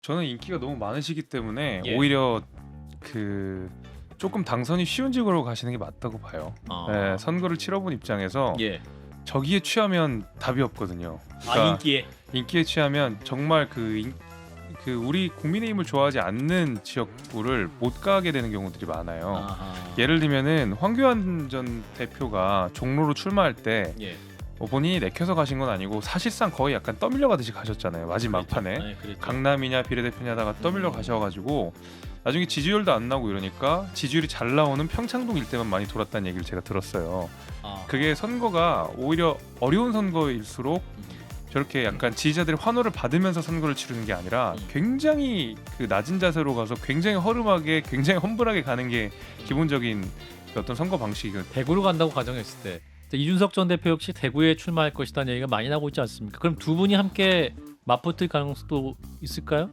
저는 인기가 너무 많으시기 때문에 예. 오히려 그 조금 당선이 쉬운 직으로 가시는 게 맞다고 봐요. 예, 선거를 치러본 입장에서 예. 저기에 취하면 답이 없거든요. 아, 인기에. 인기에 취하면 정말 그 우리 국민의힘을 좋아하지 않는 지역구를 못 가게 되는 경우들이 많아요. 아하. 예를 들면은 황교안 전 대표가 종로로 출마할 때 예. 본인이 내켜서 가신 건 아니고 사실상 거의 약간 떠밀려 가듯이 가셨잖아요. 마지막 판에. 네, 그랬죠. 강남이냐 비례대표냐 하다가 떠밀려 가셔가지고 나중에 지지율도 안 나오고 이러니까 지지율이 잘 나오는 평창동 일대만 많이 돌았다는 얘기를 제가 들었어요. 아. 그게 선거가 오히려 어려운 선거일수록 저렇게 약간 지지자들의 환호를 받으면서 선거를 치르는 게 아니라 굉장히 그 낮은 자세로 가서 굉장히 허름하게 굉장히 험불하게 가는 게 기본적인 어떤 선거 방식이거든요. 대구로 간다고 가정했을 때 이준석 전 대표 역시 대구에 출마할 것이라는 얘기가 많이 나오고 있지 않습니까? 그럼 두 분이 함께 맞붙을 가능성도 있을까요?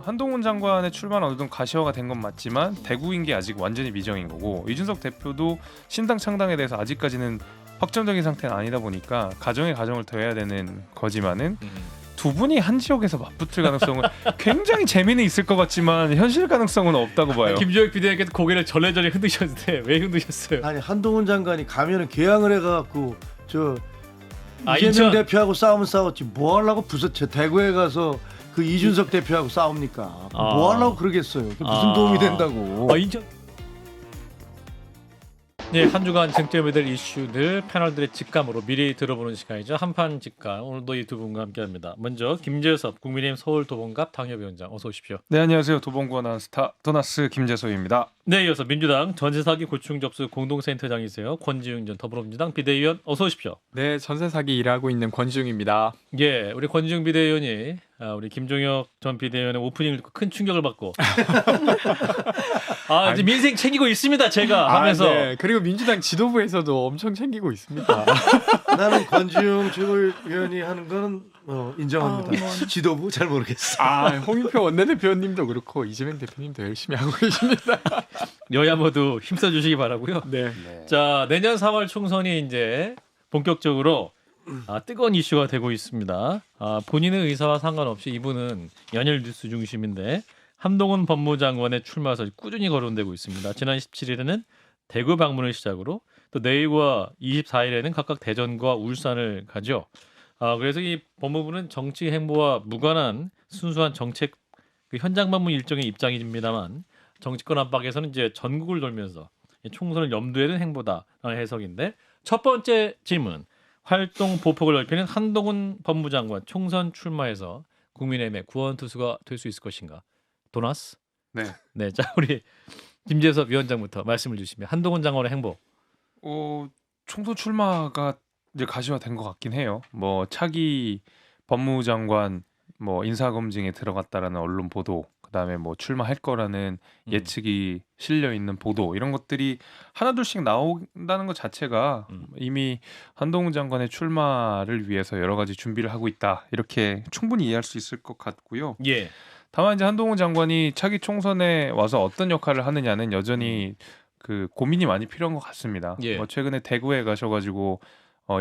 한동훈 장관의 출마는 어느 정도 가시화가 된 건 맞지만 대구인 게 아직 완전히 미정인 거고 이준석 대표도 신당 창당에 대해서 아직까지는 확정적인 상태는 아니다 보니까 가정에 가정을 더해야 되는 거지만은 두 분이 한 지역에서 맞붙을 가능성은 굉장히 재미는 있을 것 같지만 현실 가능성은 없다고 봐요. 김조혁 비대위원께서 고개를 절레절레 흔드셨는데 왜 흔드셨어요? 아니 한동훈 장관이 가면은 개항을 해갖고 저 이재명 인천. 대표하고 싸우면 싸웠지 뭐 하려고 대구에 가서 그 이준석 대표하고 싸웁니까? 뭐 하려고 그러겠어요? 그게 무슨 도움이 된다고? 인천. 네, 한 주간 쟁점이 될 이슈들 패널들의 직감으로 미리 들어보는 시간이죠. 한판 직감. 오늘도 이 두 분과 함께합니다. 먼저 김재섭 국민의힘 서울 도봉갑 당협위원장 어서 오십시오. 네, 안녕하세요. 도봉구 아나운서 도나스 김재소입니다. 네, 이어서 민주당 전세사기 고충 접수 공동센터장이세요. 권지웅 전 더불어민주당 비대위원 어서 오십시오. 네, 전세 사기 일하고 있는 권지웅입니다. 예, 우리 권지웅 비대위원이 우리 김종혁 전 비대위원의 오프닝을 듣고 큰 충격을 받고 이제 민생 챙기고 있습니다. 제가 하면서 네. 그리고 민주당 지도부에서도 엄청 챙기고 있습니다. 나는 권지웅 최고위원이 하는 거는 인정합니다. 지도부 잘 모르겠어. 홍익표 원내대표님도 그렇고 이재명 대표님도 열심히 하고 계십니다. 여야 모두 힘써 주시기 바라고요. 네. 자, 내년 4월 총선이 이제 본격적으로 뜨거운 이슈가 되고 있습니다. 본인의 의사와 상관없이 이분은 연일 뉴스 중심인데 한동훈 법무장관의 출마설 꾸준히 거론되고 있습니다. 지난 17일에는 대구 방문을 시작으로 또 내일과 24일에는 각각 대전과 울산을 가죠. 그래서 이 법무부는 정치 행보와 무관한 순수한 정책 그 현장 방문 일정의 입장입니다만 정치권 압박에서는 이제 전국을 돌면서 총선을 염두에 둔 행보다라는 해석인데 첫 번째 질문. 활동 보폭을 넓히는 한동훈 법무장관 총선 출마해서 국민의힘의 구원투수가 될 수 있을 것인가? 도나스? 네. 네, 자 우리 김재섭 위원장부터 말씀을 주시면 한동훈 장관의 행보. 총선 출마가 이제 가시화된 것 같긴 해요. 뭐 차기 법무장관 뭐 인사검증에 들어갔다라는 언론 보도, 그다음에 뭐 출마할 거라는 예측이 실려 있는 보도 이런 것들이 하나둘씩 나온다는 것 자체가 이미 한동훈 장관의 출마를 위해서 여러 가지 준비를 하고 있다 이렇게 충분히 이해할 수 있을 것 같고요. 예. 다만 이제 한동훈 장관이 차기 총선에 와서 어떤 역할을 하느냐는 여전히 그 고민이 많이 필요한 것 같습니다. 예. 뭐 최근에 대구에 가셔가지고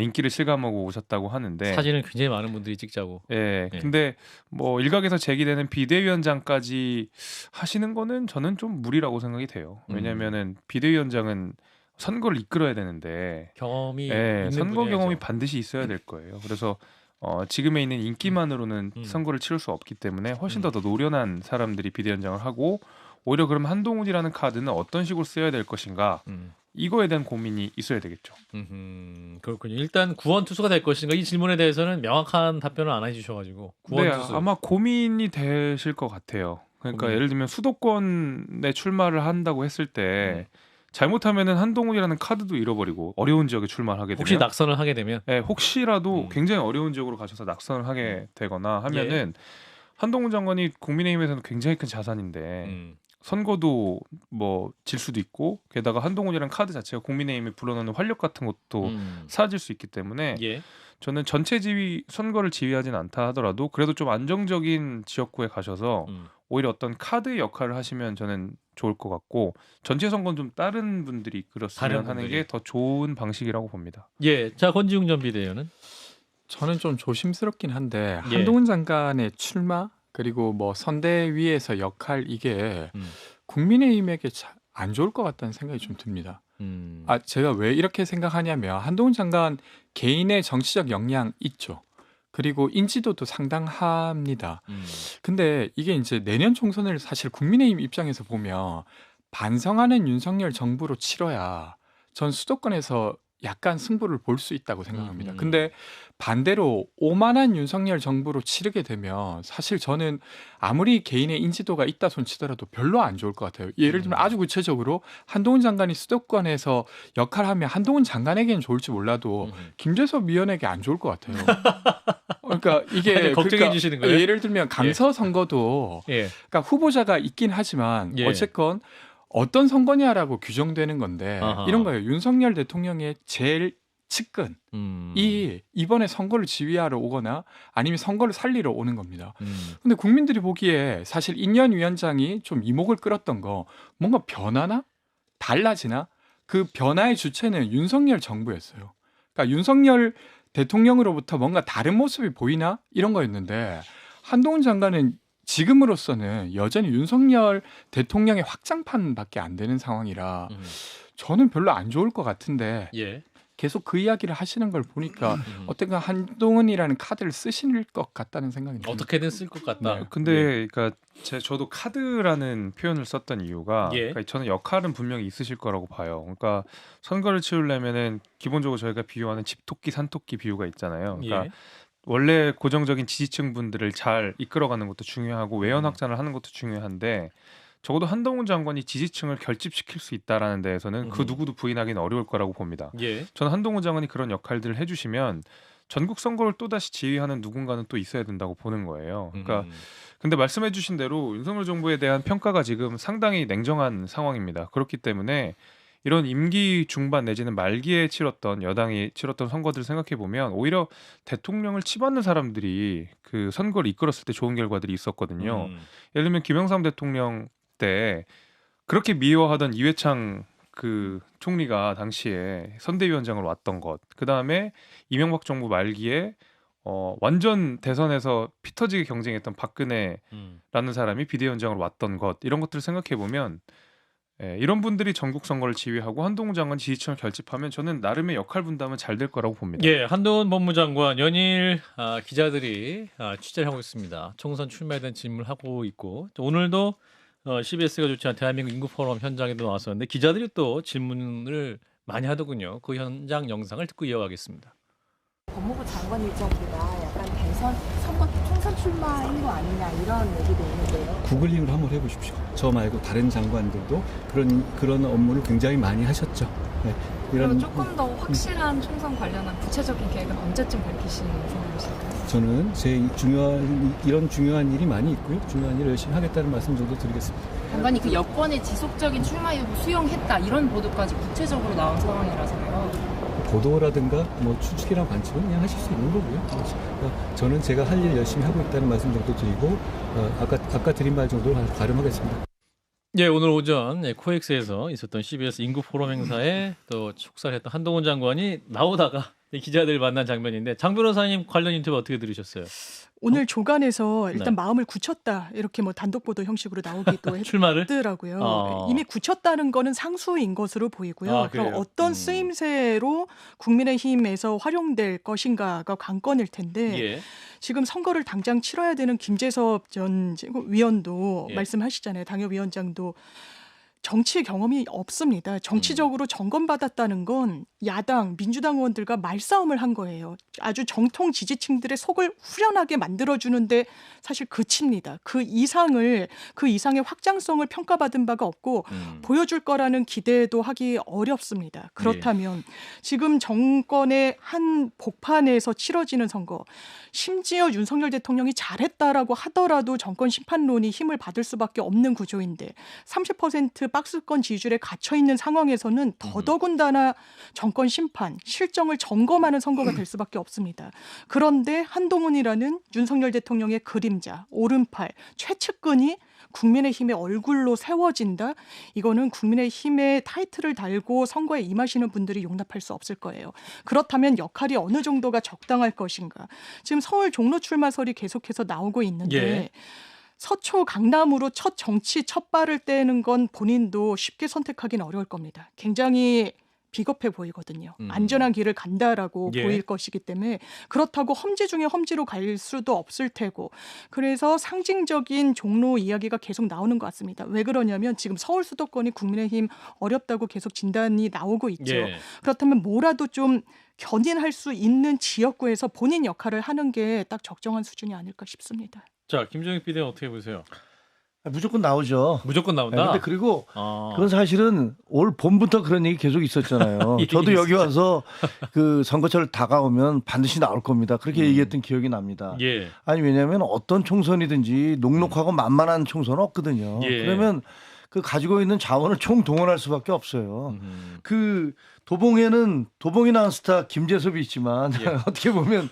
인기를 실감하고 오셨다고 하는데 사진을 굉장히 많은 분들이 찍자고. 예. 예. 근데 뭐 일각에서 제기되는 비대위원장까지 하시는 거는 저는 좀 무리라고 생각이 돼요. 왜냐면은 비대위원장은 선거를 이끌어야 되는데 경험이 예, 있는 선거 분야죠. 경험이 반드시 있어야 될 거예요. 그래서 지금에 있는 인기만으로는 선거를 치를 수 없기 때문에 훨씬 더 노련한 사람들이 비대위원장을 하고 오히려 그럼 한동훈이라는 카드는 어떤 식으로 쓰여야 될 것인가 이거에 대한 고민이 있어야 되겠죠. 그렇군요. 일단 구원투수가 될 것인가 이 질문에 대해서는 명확한 답변을 안 해주셔가지고 네, 구원투수. 아마 고민이 되실 것 같아요. 그러니까 예를 들면 수도권에 출마를 한다고 했을 때 잘못하면은 한동훈이라는 카드도 잃어버리고 어려운 지역에 출마를 하게 되면 혹시 낙선을 하게 되면 네, 혹시라도 굉장히 어려운 지역으로 가셔서 낙선을 하게 되거나 하면은 한동훈 장관이 국민의힘에서는 굉장히 큰 자산인데 선거도 뭐 질 수도 있고 게다가 한동훈이라는 카드 자체가 국민의힘에 불어넣는 활력 같은 것도 사라질 수 있기 때문에 예. 저는 전체 지휘 선거를 지휘하진 않다 하더라도 그래도 좀 안정적인 지역구에 가셔서 오히려 어떤 카드 역할을 하시면 저는 좋을 것 같고 전체 선거는 좀 다른 분들이 이끌었으면 하는 게 더 좋은 방식이라고 봅니다. 예. 자 권지웅 전 비대위원은 저는 좀 조심스럽긴 한데 한동훈 장관의 출마 그리고 뭐 선대위에서 역할 이게 음. 국민의힘에게 안 좋을 것 같다는 생각이 좀 듭니다. 제가 왜 이렇게 생각하냐면 한동훈 장관 개인의 정치적 역량 있죠. 그리고 인지도도 상당합니다. 근데 이게 이제 내년 총선을 사실 국민의힘 입장에서 보면 반성하는 윤석열 정부로 치러야 전 수도권에서 약간 승부를 볼 수 있다고 생각합니다. 근데 반대로 오만한 윤석열 정부로 치르게 되면 사실 저는 아무리 개인의 인지도가 있다 손치더라도 별로 안 좋을 것 같아요. 예를 들면 아주 구체적으로 한동훈 장관이 수도권에서 역할하면 한동훈 장관에게는 좋을지 몰라도 김재섭 위원에게 안 좋을 것 같아요. 그러니까 이게 걱정해 주시는 거예요? 예를 들면 강서 선거도 예. 그러니까 후보자가 있긴 하지만 예. 어쨌건 어떤 선거냐라고 규정되는 건데 아하. 이런 거예요. 윤석열 대통령의 제일 측근이 이번에 선거를 지휘하러 오거나 아니면 선거를 살리러 오는 겁니다. 근데 국민들이 보기에 사실 인현 위원장이 좀 이목을 끌었던 거 뭔가 변하나? 달라지나? 그 변화의 주체는 윤석열 정부였어요. 그러니까 윤석열 대통령으로부터 뭔가 다른 모습이 보이나? 이런 거였는데 한동훈 장관은 지금으로서는 여전히 윤석열 대통령의 확장판밖에 안 되는 상황이라 저는 별로 안 좋을 것 같은데 예. 계속 그 이야기를 하시는 걸 보니까 어떤가 한동훈이라는 카드를 쓰실 것 같다는 생각이 듭니다. 어떻게든 쓸 것 같다. 근데 그러니까 저도 카드라는 표현을 썼던 이유가 예. 그러니까 저는 역할은 분명히 있으실 거라고 봐요. 그러니까 선거를 치르려면은 기본적으로 저희가 비유하는 집토끼 산토끼 비유가 있잖아요. 그러니까 예. 원래 고정적인 지지층 분들을 잘 이끌어가는 것도 중요하고 외연 확장을 하는 것도 중요한데 적어도 한동훈 장관이 지지층을 결집시킬 수 있다라는 데에서는 그 누구도 부인하기는 어려울 거라고 봅니다. 예. 저는 한동훈 장관이 그런 역할들을 해주시면 전국 선거를 또다시 지휘하는 누군가는 또 있어야 된다고 보는 거예요. 그러니까 근데 말씀해주신 대로 윤석열 정부에 대한 평가가 지금 상당히 냉정한 상황입니다. 그렇기 때문에 이런 임기 중반 내지는 말기에 치렀던 여당이 치렀던 선거들 생각해 보면 오히려 대통령을 치받는 사람들이 그 선거를 이끌었을 때 좋은 결과들이 있었거든요. 예를 들면 김영삼 대통령 때 그렇게 미워하던 이회창 그 총리가 당시에 선대위원장으로 왔던 것, 그 다음에 이명박 정부 말기에 완전 대선에서 피 터지게 경쟁했던 박근혜라는 사람이 비대위원장으로 왔던 것, 이런 것들을 생각해 보면 이런 분들이 전국 선거를 지휘하고 한동훈 장관 지지층을 결집하면 저는 나름의 역할 분담은 잘 될 거라고 봅니다. 예, 한동훈 법무장관 연일 기자들이 취재를 하고 있습니다. 총선 출마에 대한 질문을 하고 있고 또 오늘도 CBS가 주최한 대한민국 인구 포럼 현장에도 나왔었는데 기자들이 또 질문을 많이 하더군요. 그 현장 영상을 듣고 이어가겠습니다. 법무부 장관 일정보다 약간 대선 선거 총선 출마인 거 아니냐 이런 얘기도 있는데요. 구글링을 한번 해보십시오. 저 말고 다른 장관들도 그런 업무를 굉장히 많이 하셨죠. 네, 그럼 조금 더 확실한 총선 관련한 구체적인 계획은 언제쯤 밝히시는 생각이실까요? 저는 이런 중요한 일이 많이 있고요. 중요한 일을 열심히 하겠다는 말씀 정도 드리겠습니다. 장관이 그 여권의 지속적인 출마 여부 수용했다 이런 보도까지 구체적으로 나온 상황이라서요. 보도라든가 뭐 추측이나 관측은 그냥 하실 수 있는 거고요. 그러니까 저는 제가 할 일 열심히 하고 있다는 말씀 정도 드리고 아까 드린 말 정도로 가름하겠습니다. 예, 오늘 오전 코엑스에서 있었던 CBS 인구 포럼 행사에 또 축사했던 한동훈 장관이 나오다가 기자들 만난 장면인데 장 변호사님 관련 인터뷰 어떻게 들으셨어요? 오늘 조간에서 일단 네. 마음을 굳혔다 이렇게 뭐 단독 보도 형식으로 나오기도 출마를? 했더라고요. 이미 굳혔다는 거는 상수인 것으로 보이고요. 그래요? 그럼 어떤 쓰임새로 국민의힘에서 활용될 것인가가 관건일 텐데 예. 지금 선거를 당장 치러야 되는 김재섭 전 위원도 예. 말씀하시잖아요. 당협위원장도 정치 경험이 없습니다. 정치적으로 점검받았다는 건 야당, 민주당 의원들과 말싸움을 한 거예요. 아주 정통 지지층들의 속을 후련하게 만들어주는데 사실 그칩니다. 그 이상의 확장성을 평가받은 바가 없고 보여줄 거라는 기대도 하기 어렵습니다. 그렇다면 지금 정권의 한 복판에서 치러지는 선거, 심지어 윤석열 대통령이 잘했다라고 하더라도 정권 심판론이 힘을 받을 수밖에 없는 구조인데 30% 박스권 지지율에 갇혀있는 상황에서는 더더군다나 정권 심판, 실정을 점검하는 선거가 될 수밖에 없습니다. 그런데 한동훈이라는 윤석열 대통령의 그림자, 오른팔, 최측근이 국민의힘의 얼굴로 세워진다. 이거는 국민의힘의 타이틀을 달고 선거에 임하시는 분들이 용납할 수 없을 거예요. 그렇다면 역할이 어느 정도가 적당할 것인가. 지금 서울 종로 출마설이 계속해서 나오고 있는데 예. 서초 강남으로 첫 정치 첫 발을 떼는 건 본인도 쉽게 선택하기는 어려울 겁니다. 굉장히 비겁해 보이거든요. 안전한 길을 간다라고 예. 보일 것이기 때문에 그렇다고 험지 중에 험지로 갈 수도 없을 테고 그래서 상징적인 종로 이야기가 계속 나오는 것 같습니다. 왜 그러냐면 지금 서울 수도권이 국민의힘 어렵다고 계속 진단이 나오고 있죠. 예. 그렇다면 뭐라도 좀 견인할 수 있는 지역구에서 본인 역할을 하는 게 딱 적정한 수준이 아닐까 싶습니다. 자, 김종익 비대위원 어떻게 보세요? 무조건 나오죠. 무조건 나온다. 근데 그리고 아. 그건 사실은 올 봄부터 그런 얘기 계속 있었잖아요. 예, 저도 여기 있었죠. 와서 그 선거철 다가오면 반드시 나올 겁니다. 그렇게 얘기했던 기억이 납니다. 예. 아니 왜냐하면 어떤 총선이든지 녹록하고 만만한 총선은 없거든요. 예. 그러면 그 가지고 있는 자원을 총동원할 수밖에 없어요. 음. 그 도봉에는 도봉이 나온 스타 김재섭이 있지만 예. 어떻게 보면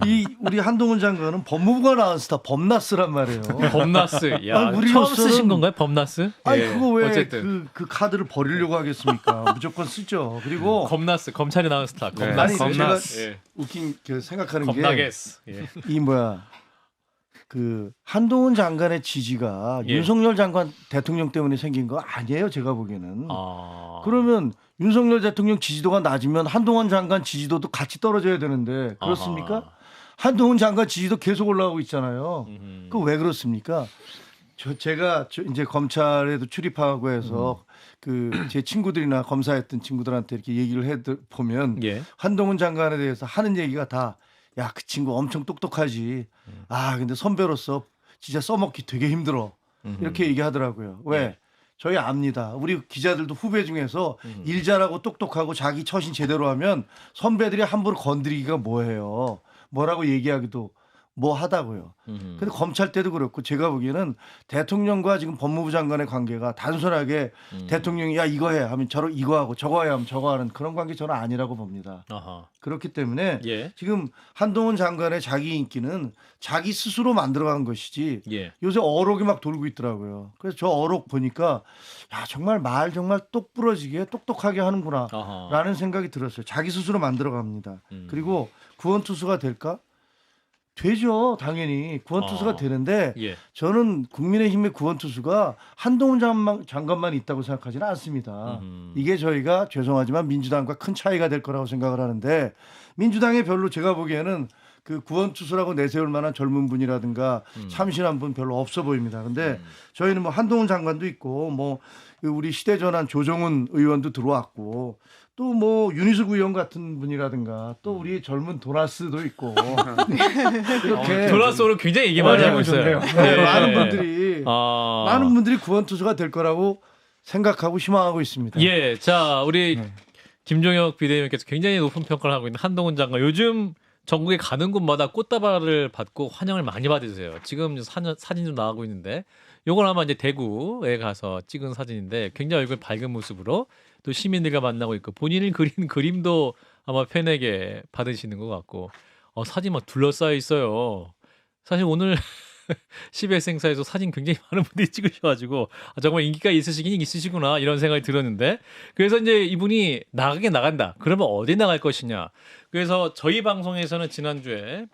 이 우리 한동훈 장관은 법무부가 나온 스타 범나스란 말이에요. 범나스. 야, 아니, 처음 우리로서는- 쓰신 건가요? 범나스? 아니 예. 그거 왜 어쨌든 그 카드를 버리려고 하겠습니까? 무조건 쓰죠. 그리고 검나스. 검찰이 나온 스타. 네. 검나스. 아니, 검나스. 예. 웃긴 그 생각하는 검나게스. 예. 게 이 뭐야 그 한동훈 장관의 지지가 예. 윤석열 장관 대통령 때문에 생긴 거 아니에요. 제가 보기에는. 아. 그러면 윤석열 대통령 지지도가 낮으면 한동훈 장관 지지도도 같이 떨어져야 되는데 그렇습니까? 아하. 한동훈 장관 지지도 계속 올라가고 있잖아요. 음흠. 그 왜 그렇습니까? 제가 이제 검찰에도 출입하고 해서 그 제 친구들이나 검사했던 친구들한테 이렇게 얘기를 해 보면 예. 한동훈 장관에 대해서 하는 얘기가 다 야, 그 친구 엄청 똑똑하지. 아, 근데 선배로서 진짜 써먹기 되게 힘들어. 이렇게 얘기하더라고요. 왜? 예. 저희 압니다. 우리 기자들도 후배 중에서 일 잘하고 똑똑하고 자기 처신 제대로 하면 선배들이 함부로 건드리기가 뭐해요. 뭐라고 얘기하기도 뭐 하다고요. 근데 검찰 때도 그렇고 제가 보기에는 대통령과 지금 법무부 장관의 관계가 단순하게 대통령이 야 이거 해 하면 이거 하고 저거 해 하면 저거 하는 그런 관계 저는 아니라고 봅니다. 아하. 그렇기 때문에 예. 지금 한동훈 장관의 자기 인기는 자기 스스로 만들어간 것이지 예. 요새 어록이 막 돌고 있더라고요. 그래서 저 어록 보니까 야 정말 말 정말 똑부러지게 똑똑하게 하는구나 아하. 라는 생각이 들었어요. 자기 스스로 만들어갑니다. 그리고 구원투수가 될까? 되죠. 당연히 구원투수가 되는데 예. 저는 국민의힘의 구원투수가 한동훈 장관만 있다고 생각하지는 않습니다. 이게 저희가 죄송하지만 민주당과 큰 차이가 될 거라고 생각을 하는데 민주당에 별로 제가 보기에는 그 구원투수라고 내세울 만한 젊은 분이라든가 참신한 분 별로 없어 보입니다. 근데 저희는 뭐 한동훈 장관도 있고 뭐 우리 시대전환 조정훈 의원도 들어왔고 또 뭐 윤희숙 의원 같은 분이라든가 또 우리 젊은 도나스도 있고 이렇게 도나스로 굉장히 얘기 많이 하고 있어요. 네, 많은 분들이 구원투수가 될 거라고 생각하고 희망하고 있습니다. 예, 자 우리 네. 김종혁 비대위원께서 굉장히 높은 평가를 하고 있는 한동훈 장관. 요즘 전국에 가는 곳마다 꽃다발을 받고 환영을 많이 받으세요. 지금 사진 좀 나가고 있는데, 요건 아마 이제 대구에 가서 찍은 사진인데 굉장히 얼굴 밝은 모습으로 또 시민들과 만나고 있고 본인을 그린 그림도 아마 팬에게 받으시는 것 같고, 사진 막 둘러싸여 있어요. 사실 오늘 CBS 행사에서 사진 굉장히 많은 분들이 찍으셔가지고 정말 인기가 있으시긴 있으시구나 이런 생각이 들었는데, 그래서 이제 이분이 나간다. 그러면 어디 나갈 것이냐. 그래서 저희 방송에서는 지난주에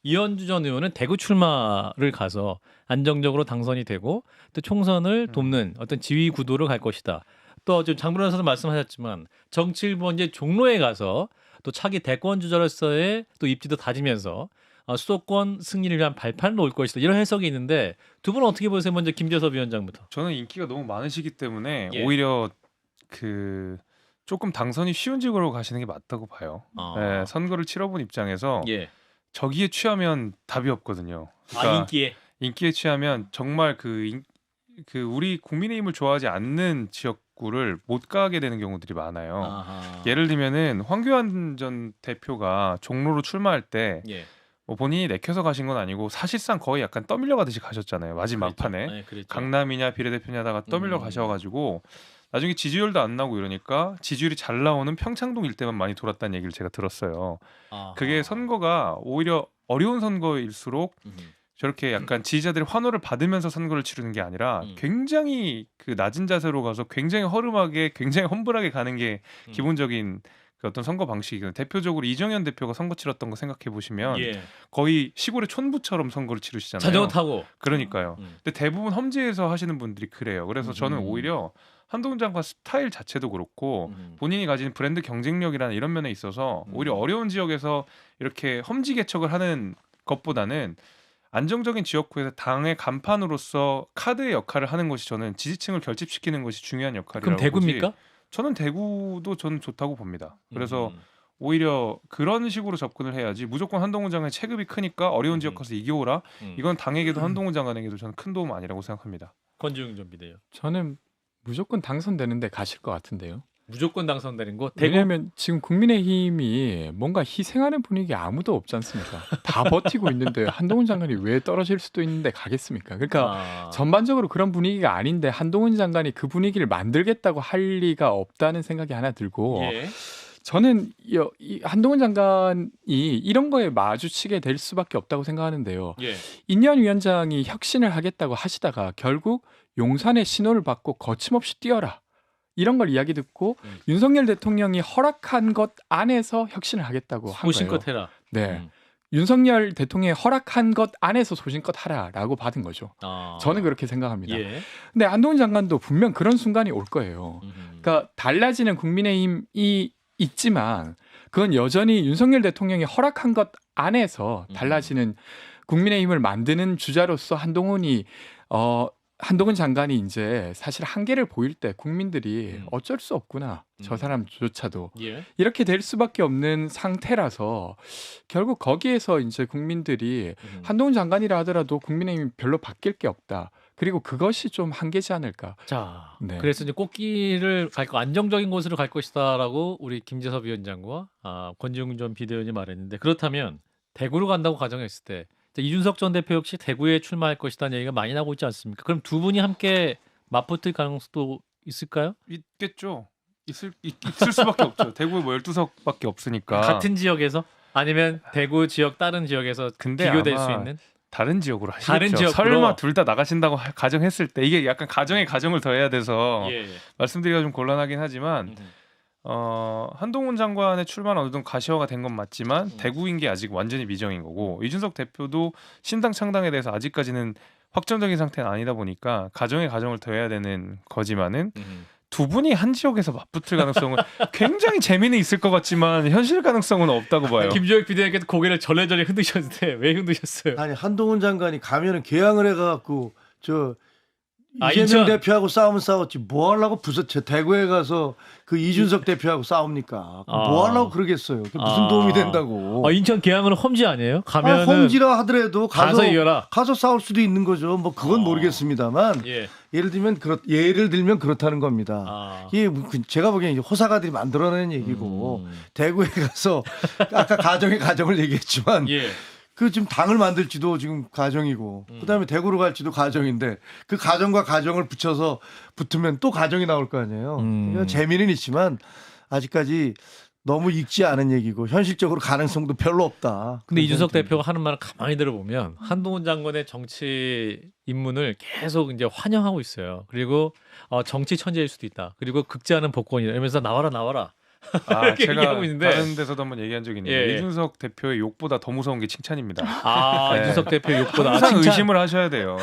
이현주 전 의원은 대구 출마를 가서 안정적으로 당선이 되고 또 총선을 돕는 어떤 지휘 구도로 갈 것이다. 또 지금 장 변호사도 말씀하셨지만 정치일보 이제 종로에 가서 또 차기 대권 주자로서의 또 입지도 다지면서 수도권 승리를 위한 발판을 놓을 것이다. 이런 해석이 있는데 두 분은 어떻게 보세요? 먼저 김재섭 위원장부터. 저는 인기가 너무 많으시기 때문에 예. 오히려 그 조금 당선이 쉬운 직으로 가시는 게 맞다고 봐요. 예, 선거를 치러본 입장에서 예. 저기에 취하면 답이 없거든요. 인기에. 인기에 취하면 정말 그 우리 국민의힘을 좋아하지 않는 지역구를 못 가게 되는 경우들이 많아요. 아하. 예를 들면은 황교안 전 대표가 종로로 출마할 때 예. 뭐 본인이 내켜서 가신 건 아니고 사실상 거의 약간 떠밀려 가듯이 가셨잖아요. 마지막 그랬죠. 판에 네, 그랬죠. 강남이냐 비례대표냐 하다가 떠밀려 가셔가지고 나중에 지지율도 안 나오고 이러니까 지지율이 잘 나오는 평창동 일대만 많이 돌았다는 얘기를 제가 들었어요. 아하. 그게 선거가 오히려 어려운 선거일수록 저렇게 약간 지지자들의 환호를 받으면서 선거를 치르는 게 아니라 굉장히 그 낮은 자세로 가서 굉장히 허름하게 굉장히 험불하게 가는 게 기본적인 그 어떤 선거 방식이거든요. 대표적으로 이정현 대표가 선거 치렀던 거 생각해 보시면 예. 거의 시골의 촌부처럼 선거를 치르시잖아요. 자전거 타고. 그러니까요. 근데 대부분 험지에서 하시는 분들이 그래요. 그래서 저는 오히려 한동훈 장관 스타일 자체도 그렇고 본인이 가진 브랜드 경쟁력이라는 이런 면에 있어서 오히려 어려운 지역에서 이렇게 험지 개척을 하는 것보다는 안정적인 지역구에서 당의 간판으로서 카드의 역할을 하는 것이 저는 지지층을 결집시키는 것이 중요한 역할이라고 그럼 대구입니까? 보지. 저는 대구도 저는 좋다고 봅니다. 그래서 오히려 그런 식으로 접근을 해야지 무조건 한동훈 장관의 체급이 크니까 어려운 지역 가서 이겨오라. 이건 당에게도 한동훈 장관에게도 저는 큰 도움 아니라고 생각합니다. 권지웅 전 비대요. 저는 무조건 당선되는데 가실 것 같은데요. 무조건 당선되는 거. 대구 왜냐하면 지금 국민의힘이 뭔가 희생하는 분위기 아무도 없지 않습니까? 다 버티고 있는데 한동훈 장관이 왜 떨어질 수도 있는데 가겠습니까? 그러니까 전반적으로 그런 분위기가 아닌데 한동훈 장관이 그 분위기를 만들겠다고 할 리가 없다는 생각이 하나 들고 예. 저는 이 한동훈 장관이 이런 거에 마주치게 될 수밖에 없다고 생각하는데요. 예. 인현 위원장이 혁신을 하겠다고 하시다가 결국 용산의 신호를 받고 거침없이 뛰어라. 이런 걸 이야기 듣고 윤석열 대통령이 허락한 것 안에서 혁신을 하겠다고 한 거예요. 소신껏 해라. 네. 윤석열 대통령이 허락한 것 안에서 소신껏 하라라고 받은 거죠. 저는 그렇게 생각합니다. 예. 근데 한동훈 장관도 분명 그런 순간이 올 거예요. 그러니까 달라지는 국민의힘이 있지만 그건 여전히 윤석열 대통령이 허락한 것 안에서 달라지는 국민의힘을 만드는 주자로서 한동훈 장관이 이제 사실 한계를 보일 때 국민들이 어쩔 수 없구나. 저 사람조차도 예. 이렇게 될 수밖에 없는 상태라서 결국 거기에서 이제 국민들이 한동훈 장관이라 하더라도 국민의힘이 별로 바뀔 게 없다. 그리고 그것이 좀 한계지 않을까. 자, 네. 그래서 이제 꽃길을 갈 거 안정적인 곳으로 갈 것이다라고 우리 김재섭 위원장과 권지웅 전 비대위원이 말했는데 그렇다면 대구로 간다고 가정했을 때 이준석 전 대표 역시 대구에 출마할 것이라는 얘기가 많이 나오고 있지 않습니까? 그럼 두 분이 함께 맞붙을 가능성도 있을까요? 있겠죠. 있을 수밖에 없죠. 대구에 뭐 12석밖에 없으니까. 같은 지역에서 아니면 대구 지역 다른 지역에서 근데 비교될 아마 수 있는 다른 지역으로 하시겠죠. 다른 지역으로? 설마 둘 다 나가신다고 가정했을 때 이게 약간 가정에 가정을 더해야 돼서 예. 말씀드리기가 좀 곤란하긴 하지만 한동훈 장관의 출마는 어느 정도 가시화가 된 건 맞지만 대구인 게 아직 완전히 미정인 거고 이준석 대표도 신당 창당에 대해서 아직까지는 확정적인 상태는 아니다 보니까 가정에 가정을 더해야 되는 거지만은 두 분이 한 지역에서 맞붙을 가능성은 굉장히 재미는 있을 것 같지만 현실 가능성은 없다고 봐요. 김주혁 비대위원께서 고개를 절레절레 흔드셨는데 왜 흔드셨어요? 아니 한동훈 장관이 가면은 개항을 해갖고 저 인천. 이재명 대표하고 싸우면 싸웠지 뭐 하려고 저 대구에 가서 그 이준석 대표하고 싸웁니까? 뭐 하려고 그러겠어요? 그게 무슨 도움이 된다고? 인천 계양은 험지 아니에요? 가면은 험지라 하더라도 가서 이겨라. 가서 싸울 수도 있는 거죠. 뭐 그건 모르겠습니다만 예. 예를 들면 그렇다는 겁니다. 이게 제가 보기엔 이제 호사가들이 만들어내는 얘기고 대구에 가서 아까 가정을 얘기했지만. 예. 그 지금 당을 만들지도 지금 가정이고 그다음에 대구로 갈지도 가정인데 그 가정과 가정을 붙으면 또 가정이 나올 거 아니에요. 그러니까 재미는 있지만 아직까지 너무 익지 않은 얘기고 현실적으로 가능성도 별로 없다. 근데 이준석 대표가 하는 말을 가만히 들어보면 한동훈 장관의 정치 입문을 계속 이제 환영하고 있어요. 그리고 정치 천재일 수도 있다. 그리고 극지하는 복권이다. 이러면서 나와라. 이렇게 제가 얘기하고 있는데 다른 데서도 한번 얘기한 적이 있는데 예. 이준석 대표의 욕보다 더 무서운 게 칭찬입니다. 네. 이준석 대표 욕보다 항상 의심을 하셔야 돼요.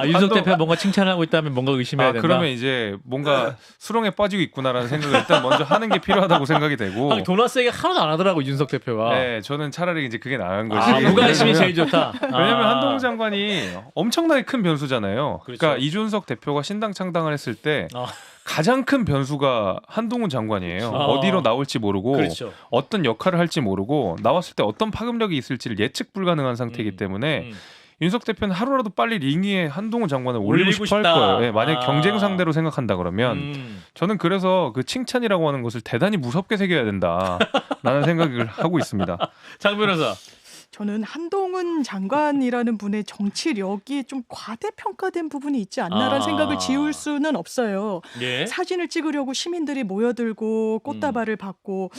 이준석 대표 뭔가 칭찬하고 있다면 뭔가 의심해야 된다. 그러면 이제 뭔가 수렁에 빠지고 있구나라는 생각을 일단 먼저 하는 게 필요하다고 생각이 되고. 도나스 얘기 하나도 안 하더라고 이준석 대표가. 네, 저는 차라리 이제 그게 나은 것이. 무관심이 제일 좋다. 왜냐하면 한동훈 장관이 엄청나게 큰 변수잖아요. 그렇죠. 그러니까 이준석 대표가 신당 창당을 했을 때 가장 큰 변수가 한동훈 장관이에요. 어디로 나올지 모르고 그렇죠. 어떤 역할을 할지 모르고 나왔을 때 어떤 파급력이 있을지를 예측 불가능한 상태이기 때문에 윤석 대표는 하루라도 빨리 링 위에 한동훈 장관을 올리고 싶어 할 거예요. 네, 만약 경쟁 상대로 생각한다 그러면 저는 그래서 그 칭찬이라고 하는 것을 대단히 무섭게 새겨야 된다라는 생각을 하고 있습니다. 장 변호사. 저는 한동훈 장관이라는 분의 정치력이 좀 과대평가된 부분이 있지 않나라는 생각을 지울 수는 없어요. 예. 사진을 찍으려고 시민들이 모여들고 꽃다발을 받고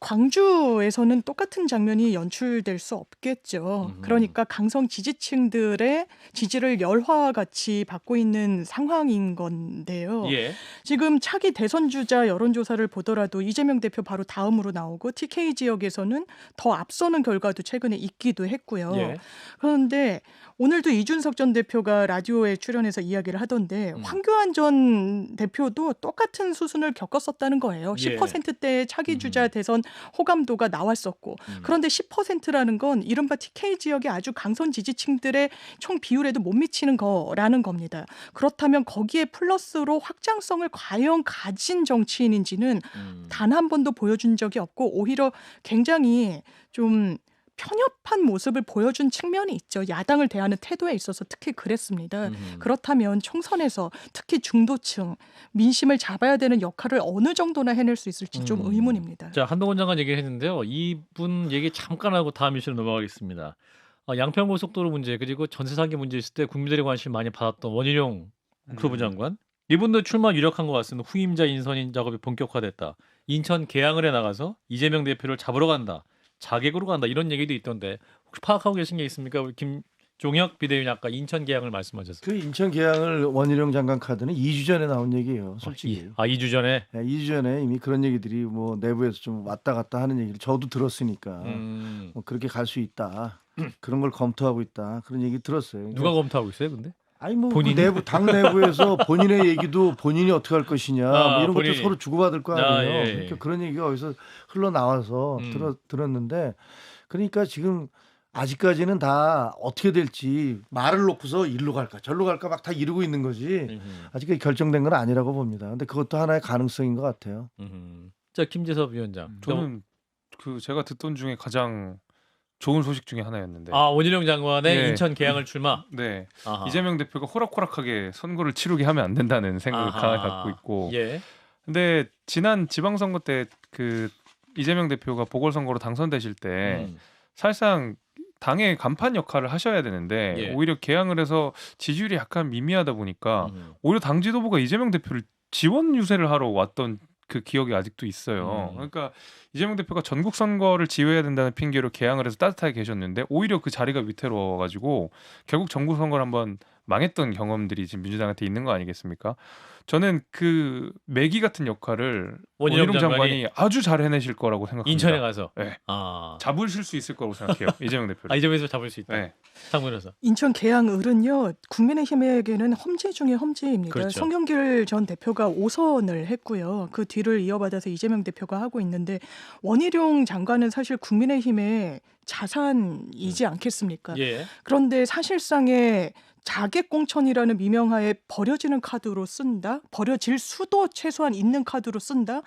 광주에서는 똑같은 장면이 연출될 수 없겠죠. 그러니까 강성 지지층들의 지지를 열화와 같이 받고 있는 상황인 건데요. 예. 지금 차기 대선 주자 여론조사를 보더라도 이재명 대표 바로 다음으로 나오고 TK 지역에서는 더 앞서는 결과도 최근에 있기도 했고요. 예. 그런데 오늘도 이준석 전 대표가 라디오에 출연해서 이야기를 하던데 황교안 전 대표도 똑같은 수순을 겪었었다는 거예요. 예. 10%대의 차기 주자 대선 호감도가 나왔었고 그런데 10%라는 건 이른바 TK 지역의 아주 강선 지지층들의 총 비율에도 못 미치는 거라는 겁니다. 그렇다면 거기에 플러스로 확장성을 과연 가진 정치인인지는 단 한 번도 보여준 적이 없고 오히려 굉장히 좀 편협한 모습을 보여준 측면이 있죠. 야당을 대하는 태도에 있어서 특히 그랬습니다. 그렇다면 총선에서 특히 중도층, 민심을 잡아야 되는 역할을 어느 정도나 해낼 수 있을지 좀 의문입니다. 자, 한동훈 장관 얘기를 했는데요. 이분 얘기 잠깐 하고 다음 이슈로 넘어가겠습니다. 양평고속도로 문제 그리고 전세 사기 문제 있을 때 국민들의 관심 많이 받았던 원희룡 국토부 장관. 이분도 출마 유력한 것 같습니다. 후임자 인선 작업이 본격화됐다. 인천 계양을에 나가서 이재명 대표를 잡으러 간다. 자객으로 간다. 이런 얘기도 있던데 혹시 파악하고 계신 게 있습니까? 우리 김종혁 비대위원이 아까 인천 계양을 말씀하셨어요. 그 인천 계양을 원희룡 장관 카드는 2주 전에 나온 얘기예요. 솔직히. 2주 전에? 네, 2주 전에 이미 그런 얘기들이 뭐 내부에서 좀 왔다 갔다 하는 얘기를 저도 들었으니까 뭐 그렇게 갈 수 있다. 그런 걸 검토하고 있다. 그런 얘기 들었어요. 누가 검토하고 있어요, 근데? 아니 뭐 본인이? 그 내부 당 내부에서 본인의 얘기도 본인이 어떻게 할 것이냐 뭐 이런 본인이. 것도 서로 주고받을 거 아니에요. 예, 예. 그러니까 그런 얘기가 어디서 흘러나와서 들었는데 그러니까 지금 아직까지는 다 어떻게 될지 말을 놓고서 일로 갈까 절로 갈까 막 다 이루고 있는 거지 아직까지 결정된 건 아니라고 봅니다. 근데 그것도 하나의 가능성인 것 같아요. 자, 김재섭 위원장. 저는 그 제가 듣던 중에 가장 좋은 소식 중에 하나였는데. 원희룡 장관의 네. 인천 계양을 출마. 네. 아하. 이재명 대표가 호락호락하게 선거를 치르게 하면 안 된다는 생각을 아하. 강하게 갖고 있고. 예. 근데 지난 지방선거 때 그 이재명 대표가 보궐선거로 당선되실 때 사실상 당의 간판 역할을 하셔야 되는데 예. 오히려 개항을 해서 지지율이 약간 미미하다 보니까 오히려 당 지도부가 이재명 대표를 지원 유세를 하러 왔던 그 기억이 아직도 있어요. 그러니까 이재명 대표가 전국 선거를 지휘해야 된다는 핑계로 개항을 해서 따뜻하게 계셨는데 오히려 그 자리가 위태로워가지고 결국 전국 선거를 한번 망했던 경험들이 지금 민주당한테 있는 거 아니겠습니까? 저는 그 매기 같은 역할을 원희룡 장관이 아주 잘 해내실 거라고 생각합니다. 인천에 가서. 네. 아. 잡으실 수 있을 거라고 생각해요. 이재명 대표를. 이재명에서 잡을 수 있다. 네. 상무에서. 인천 계양을은요 국민의힘에게는 험지 중에 험지입니다. 그렇죠. 송영길 전 대표가 5선을 했고요. 그 뒤를 이어받아서 이재명 대표가 하고 있는데 원희룡 장관은 사실 국민의힘의 자산이지 않겠습니까? 예. 그런데 사실상의 자객공천이라는 미명하에 버려지는 카드로 쓴다? 버려질 수도 최소한 있는 카드로 쓴다?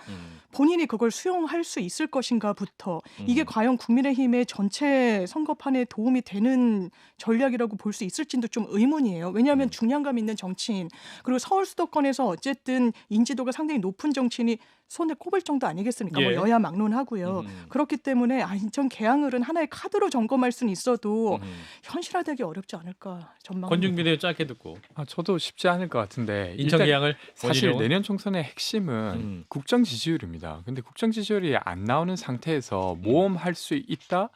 본인이 그걸 수용할 수 있을 것인가부터 이게 과연 국민의힘의 전체 선거판에 도움이 되는 전략이라고 볼 수 있을지도 좀 의문이에요. 왜냐하면 중량감 있는 정치인 그리고 서울 수도권에서 어쨌든 인지도가 상당히 높은 정치인이 손에 꼽을 정도 아니겠습니까? 예. 뭐 여야 막론하고요. 그렇기 때문에 인천 계양을은 하나의 카드로 점검할 수는 있어도 현실화되기 어렵지 않을까 전망합니다. 권중빈의 짧게 듣고. 저도 쉽지 않을 것 같은데 인천 일단 계양을 사실 원희룡은? 내년 총선의 핵심은 국정 지지율입니다. 근데 국정 지지율이 안 나오는 상태에서 모험할 수 있다?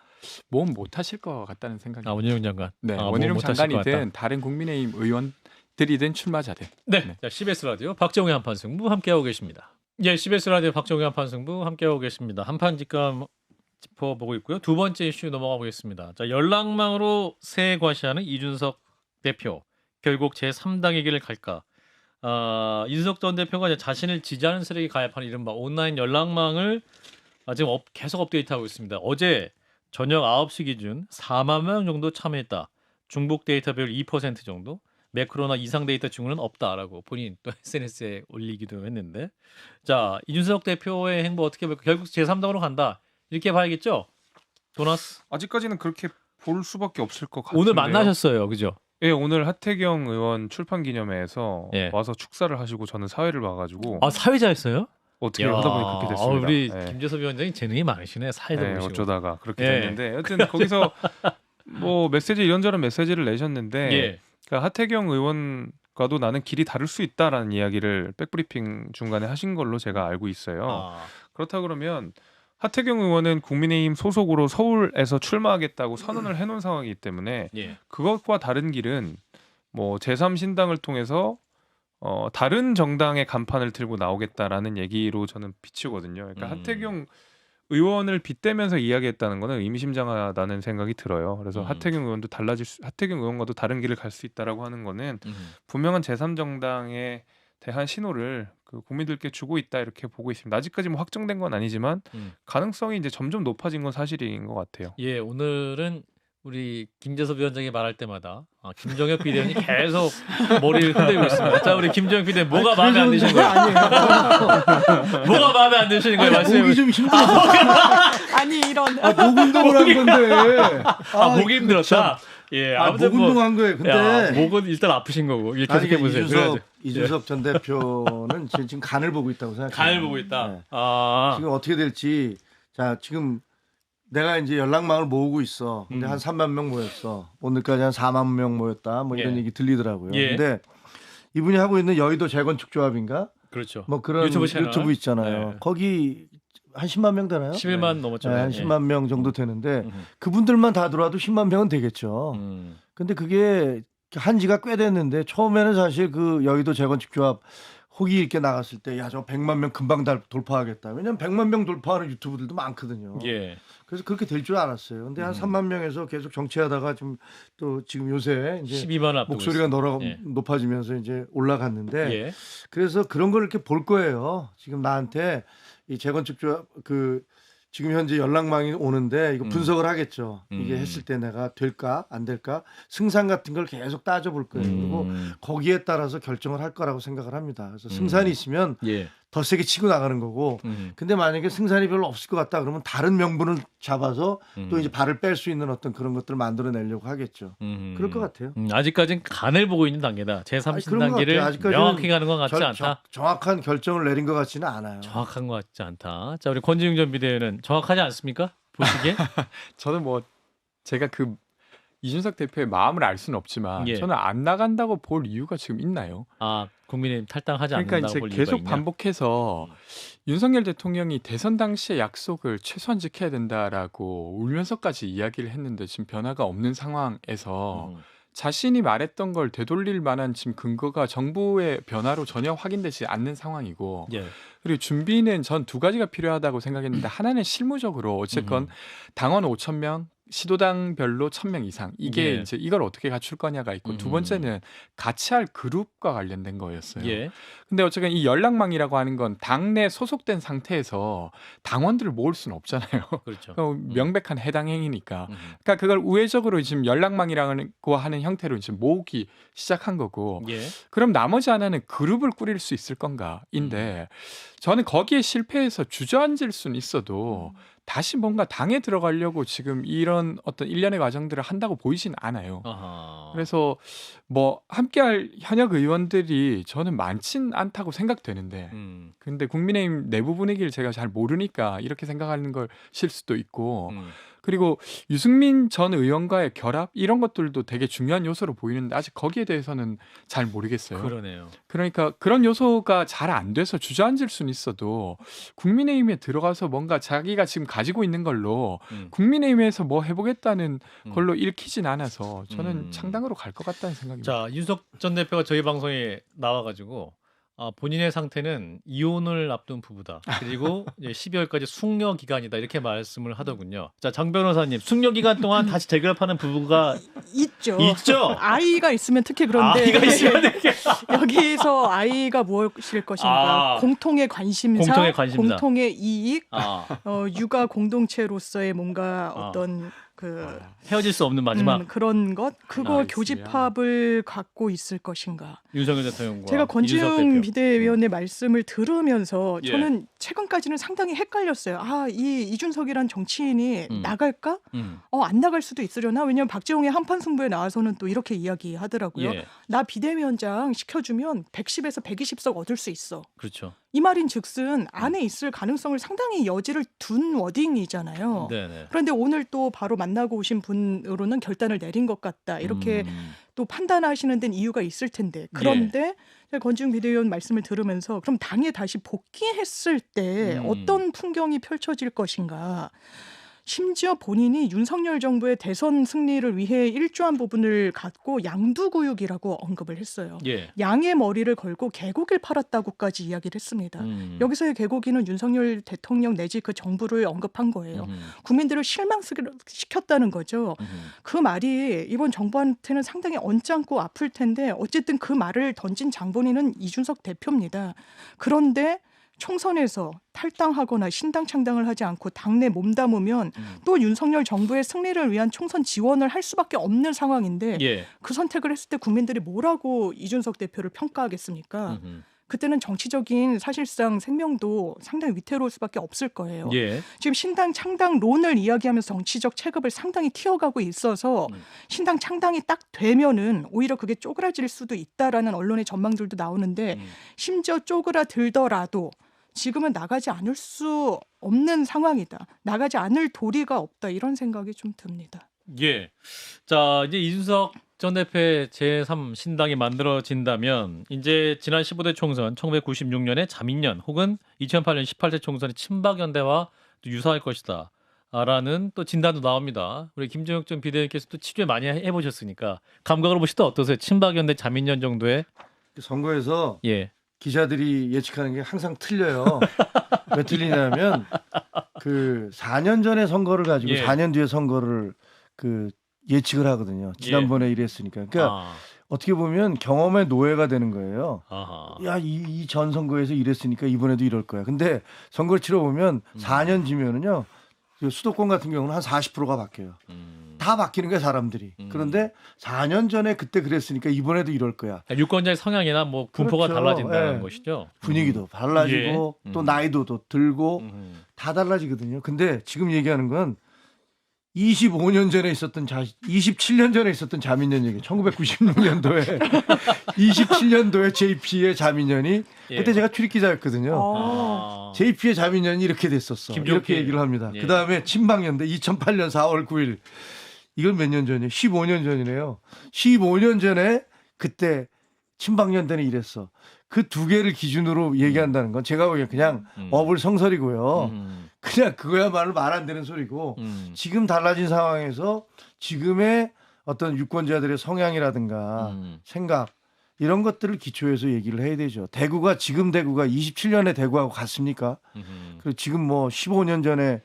모험 못 하실 것 같다는 생각이 원희룡 장관. 네, 모험 원희룡 못 하실 것 같다. 장관이든 다른 국민의힘 의원들이든 출마자든. 네. 자, CBS 라디오 박정우의 한판 승부 함께하고 계십니다. 예, CBS 라디오 박정우의 한판 승부 함께하고 계십니다. 한판 직감 짚어보고 있고요. 두 번째 이슈 넘어가 보겠습니다. 자, 연락망으로 새 과시하는 이준석 대표. 결국 제3당의 길을 갈까? 이준석 전 대표가 이제 자신을 지지하는 세력이 가입하는 이른바 온라인 연락망을 지금 계속 업데이트하고 있습니다. 어제 저녁 9시 기준 4만 명 정도 참여했다. 중복 데이터 비율 2% 정도. 매크로나 이상 데이터 증후는 없다라고 본인 또 SNS에 올리기도 했는데, 자, 이준석 대표의 행보 어떻게 볼까? 결국 제3당으로 간다 이렇게 봐야겠죠? 도나스 아직까지는 그렇게 볼 수밖에 없을 것 같은데요. 오늘 만나셨어요, 그죠? 예, 오늘 하태경 의원 출판 기념회에서 예. 와서 축사를 하시고 저는 사회를 봐가지고 사회자였어요? 어떻게 하다 보니 그렇게 됐습니다. 우리 예. 김재섭 위원장이 재능이 많으시네. 사회도 네, 보시고. 어쩌다가 그렇게 예. 됐는데 여튼 거기서 뭐 메시지 이런저런 메시지를 내셨는데 예. 그러니까 하태경 의원과도 나는 길이 다를 수 있다라는 이야기를 백브리핑 중간에 하신 걸로 제가 알고 있어요. 그렇다 그러면 하태경 의원은 국민의힘 소속으로 서울에서 출마하겠다고 선언을 해놓은 상황이기 때문에 예. 그것과 다른 길은 뭐 제3신당을 통해서 다른 정당의 간판을 들고 나오겠다라는 얘기로 저는 비추거든요. 그러니까 하태경 의원을 빗대면서 이야기했다는 거는 의미심장하다는 생각이 들어요. 그래서 하태경 의원과도 다른 길을 갈 수 있다라고 하는 거는 분명한 제3정당에 대한 신호를 그 국민들께 주고 있다 이렇게 보고 있습니다. 아직까지 뭐 확정된 건 아니지만 가능성이 이제 점점 높아진 건 사실인 것 같아요. 예, 오늘은 우리 김재섭 위원장이 말할 때마다 김정혁 비대위원이 계속 머리를 흔들고 있습니다. 자, 우리 김정혁 비대위원 뭐가 마음에 안 드시는 거예요? 뭐가 마음에 안 드시는 거예요? 말씀해 목이 보세요. 좀 힘들어. 아니 이런 목 운동을 한 건데. 목이 힘들었다. 예, 목 아무튼 뭐 운동한 거예요. 근데 야, 목은 일단 아프신 거고 이렇게 아니, 계속해 보세요. 이준석 전 대표는 지금 간을 보고 있다고 생각해요. 간을 보고 있다. 네. 아, 지금 어떻게 될지 자 지금 내가 이제 연락망을 모으고 있어. 근데 한 3만 명 모였어. 오늘까지 한 4만 명 모였다. 뭐 이런 예. 얘기 들리더라고요. 예. 근데 이분이 하고 있는 여의도 재건축 조합인가? 그렇죠. 뭐 그런 유튜브 채널. 있잖아요. 네. 거기 한 10만 명 되나요? 11만 넘었죠. 네, 한 10만 명 정도 되는데 그분들만 다 들어와도 10만 명은 되겠죠. 근데 그게 한 지가 꽤 됐는데 처음에는 사실 그 여의도 재건축 조합 호기 있게 나갔을 때 야 저 100만 명 금방 돌파하겠다. 왜냐면 100만 명 돌파하는 유튜브들도 많거든요. 예. 그래서 그렇게 될 줄 알았어요. 근데 한 3만 명에서 계속 정치하다가 지금 요새 이제 12만 앞두고 목소리가 예. 높아지면서 이제 올라갔는데 예. 그래서 그런 걸 이렇게 볼 거예요. 지금 나한테 이 재건축 조합 지금 현재 연락망이 오는데 이거 분석을 하겠죠. 이게 했을 때 내가 될까 안 될까 승산 같은 걸 계속 따져볼 거예요. 그리고 거기에 따라서 결정을 할 거라고 생각을 합니다. 그래서 승산이 있으면 예. 더 세게 치고 나가는 거고 근데 만약에 승산이 별로 없을 것 같다 그러면 다른 명분을 잡아서 또 이제 발을 뺄 수 있는 어떤 그런 것들을 만들어내려고 하겠죠. 그럴 것 같아요. 아직까지는 간을 보고 있는 단계다. 제3 그런 것 단계를 같아요. 아직까지는 명확히 가는 것 같지 않다. 정확한 결정을 내린 것 같지는 않아요. 정확한 것 같지 않다. 자, 우리 권지웅 전 비대위원은 정확하지 않습니까? 보시기에? 저는 뭐 제가 그 이준석 대표의 마음을 알 수는 없지만 예. 저는 안 나간다고 볼 이유가 지금 있나요? 아, 국민의힘 탈당하지 그러니까 않는다고 이제 볼 이유가 계속 있냐? 반복해서 윤석열 대통령이 대선 당시의 약속을 최소한 지켜야 된다라고 울면서까지 이야기를 했는데 지금 변화가 없는 상황에서 자신이 말했던 걸 되돌릴 만한 지금 근거가 정부의 변화로 전혀 확인되지 않는 상황이고 예. 그리고 준비는 전 두 가지가 필요하다고 생각했는데 하나는 실무적으로 어쨌건 당원 5천 명 시도당별로 1,000명 이상 이게 예. 이제 이걸 어떻게 갖출 거냐가 있고 두 번째는 같이 할 그룹과 관련된 거였어요. 예. 근데 어쨌든 이 연락망이라고 하는 건 당내 소속된 상태에서 당원들을 모을 수는 없잖아요. 그렇죠. 명백한 해당 행위니까. 그러니까 그걸 우회적으로 지금 연락망이라고 하는 형태로 지금 모으기 시작한 거고. 예. 그럼 나머지 하나는 그룹을 꾸릴 수 있을 건가인데 저는 거기에 실패해서 주저앉을 수는 있어도 다시 뭔가 당에 들어가려고 지금 이런 어떤 일련의 과정들을 한다고 보이진 않아요. 아하. 그래서 뭐 함께할 현역 의원들이 저는 많진 않다고 생각되는데 근데 국민의힘 내부 분위기를 제가 잘 모르니까 이렇게 생각하는 걸실 수도 있고 그리고 유승민 전 의원과의 결합 이런 것들도 되게 중요한 요소로 보이는데 아직 거기에 대해서는 잘 모르겠어요. 그러네요. 그러니까 그런 요소가 잘 안 돼서 주저앉을 수는 있어도 국민의힘에 들어가서 뭔가 자기가 지금 가지고 있는 걸로 국민의힘에서 뭐 해보겠다는 걸로 읽히진 않아서 저는 창당으로 갈 것 같다는 생각입니다. 자, 윤석 전 대표가 저희 방송에 나와가지고 본인의 상태는 이혼을 앞둔 부부다. 그리고 이제 12월까지 숙려 기간이다 이렇게 말씀을 하더군요. 자, 장 변호사님, 숙려 기간 동안 다시 재결합하는 부부가 있죠. 있죠. 아이가 있으면 특히 그런데 아이가 있으면 되게 여기서 아이가 무엇일 것인가, 공통의 관심사, 공통의 관심사. 공통의 이익, 아, 육아 공동체로서의 뭔가 어떤 헤어질 수 없는 마지막 그런 것, 그걸 알겠습니다. 교집합을 갖고 있을 것인가. 윤석열 대통령과 제가 이준석 권지웅 대표. 비대위원의 말씀을 들으면서 예. 저는 최근까지는 상당히 헷갈렸어요. 이 이준석이란 정치인이 나갈까? 안 나갈 수도 있으려나? 왜냐하면 박재홍의 한판 승부에 나와서는 또 이렇게 이야기하더라고요. 예, 나 비대위원장 시켜주면 110에서 120석 얻을 수 있어. 그렇죠. 이 말인즉슨 안에 있을 가능성을 상당히 여지를 둔 워딩이잖아요. 네네. 그런데 오늘 또 바로 만나고 오신 분으로는 결단을 내린 것 같다. 이렇게 또 판단하시는 데는 이유가 있을 텐데 그런데 제가 권지웅 비대위원 말씀을 들으면서 그럼 당에 다시 복귀했을 때 어떤 풍경이 펼쳐질 것인가. 심지어 본인이 윤석열 정부의 대선 승리를 위해 일조한 부분을 갖고 양두구육이라고 언급을 했어요. 예. 양의 머리를 걸고 개고기를 팔았다고까지 이야기를 했습니다. 여기서의 개고기는 윤석열 대통령 내지 그 정부를 언급한 거예요. 국민들을 실망시켰다는 거죠. 그 말이 이번 정부한테는 상당히 언짢고 아플 텐데 어쨌든 그 말을 던진 장본인은 이준석 대표입니다. 그런데 총선에서 탈당하거나 신당 창당을 하지 않고 당내 몸담으면 또 윤석열 정부의 승리를 위한 총선 지원을 할 수밖에 없는 상황인데 예. 그 선택을 했을 때 국민들이 뭐라고 이준석 대표를 평가하겠습니까? 그때는 정치적인 사실상 생명도 상당히 위태로울 수밖에 없을 거예요. 예. 지금 신당 창당론을 이야기하면서 정치적 체급을 상당히 키워가고 있어서 신당 창당이 딱 되면은 오히려 그게 쪼그라질 수도 있다라는 언론의 전망들도 나오는데 심지어 쪼그라들더라도 지금은 나가지 않을 수 없는 상황이다. 나가지 않을 도리가 없다. 이런 생각이 좀 듭니다. 예. 자, 이제 이준석 전 대표의 제3 신당이 만들어진다면 이제 지난 15대 총선 1996년의 자민련 혹은 2008년 18대 총선의 친박연대와 또 유사할 것이다. 라는 또 진단도 나옵니다. 우리 김정혁 전 비대위원께서 또 취재 많이 해보셨으니까 감각으로 보실 때 어떠세요? 친박연대 자민련 정도의 선거에서 예. 기자들이 예측하는 게 항상 틀려요. 왜 틀리냐면 그 4년 전의 선거를 가지고 예. 4년 뒤의 선거를 그 예측을 하거든요. 지난번에 이랬으니까. 그러니까 어떻게 보면 경험의 노예가 되는 거예요. 아하. 야, 이 전 선거에서 이랬으니까 이번에도 이럴 거야. 근데 선거를 치러 보면 4년 뒤면은요. 그 수도권 같은 경우는 한 40%가 바뀌어요. 다 바뀌는 거야, 사람들이. 그런데 4년 전에 그때 그랬으니까 이번에도 이럴 거야. 유권자의 성향이나 뭐 분포가 그렇죠. 달라진다는 예. 것이죠. 분위기도 달라지고 예. 또 나이도 더 들고 다 달라지거든요. 근데 지금 얘기하는 건 25년 전에 있었던 27년 전에 있었던 자민련 얘기. 1996년도에 27년도에 JP의 자민련이 예. 그때 제가 출입 기자였거든요. 아. JP의 자민련이 이렇게 됐었어. 김종필. 이렇게 얘기를 합니다. 예. 그다음에 친박연대 2008년 4월 9일. 이건 몇 년 전이에요? 15년 전이네요. 15년 전에 그때 친박연대는 이랬어. 그 두 개를 기준으로 얘기한다는 건 제가 보기엔 그냥 어불성설이고요. 그냥 그거야말로 말 안 되는 소리고 지금 달라진 상황에서 지금의 어떤 유권자들의 성향이라든가 생각 이런 것들을 기초해서 얘기를 해야 되죠. 지금 대구가 27년의 대구하고 같습니까? 그리고 지금 뭐 15년 전에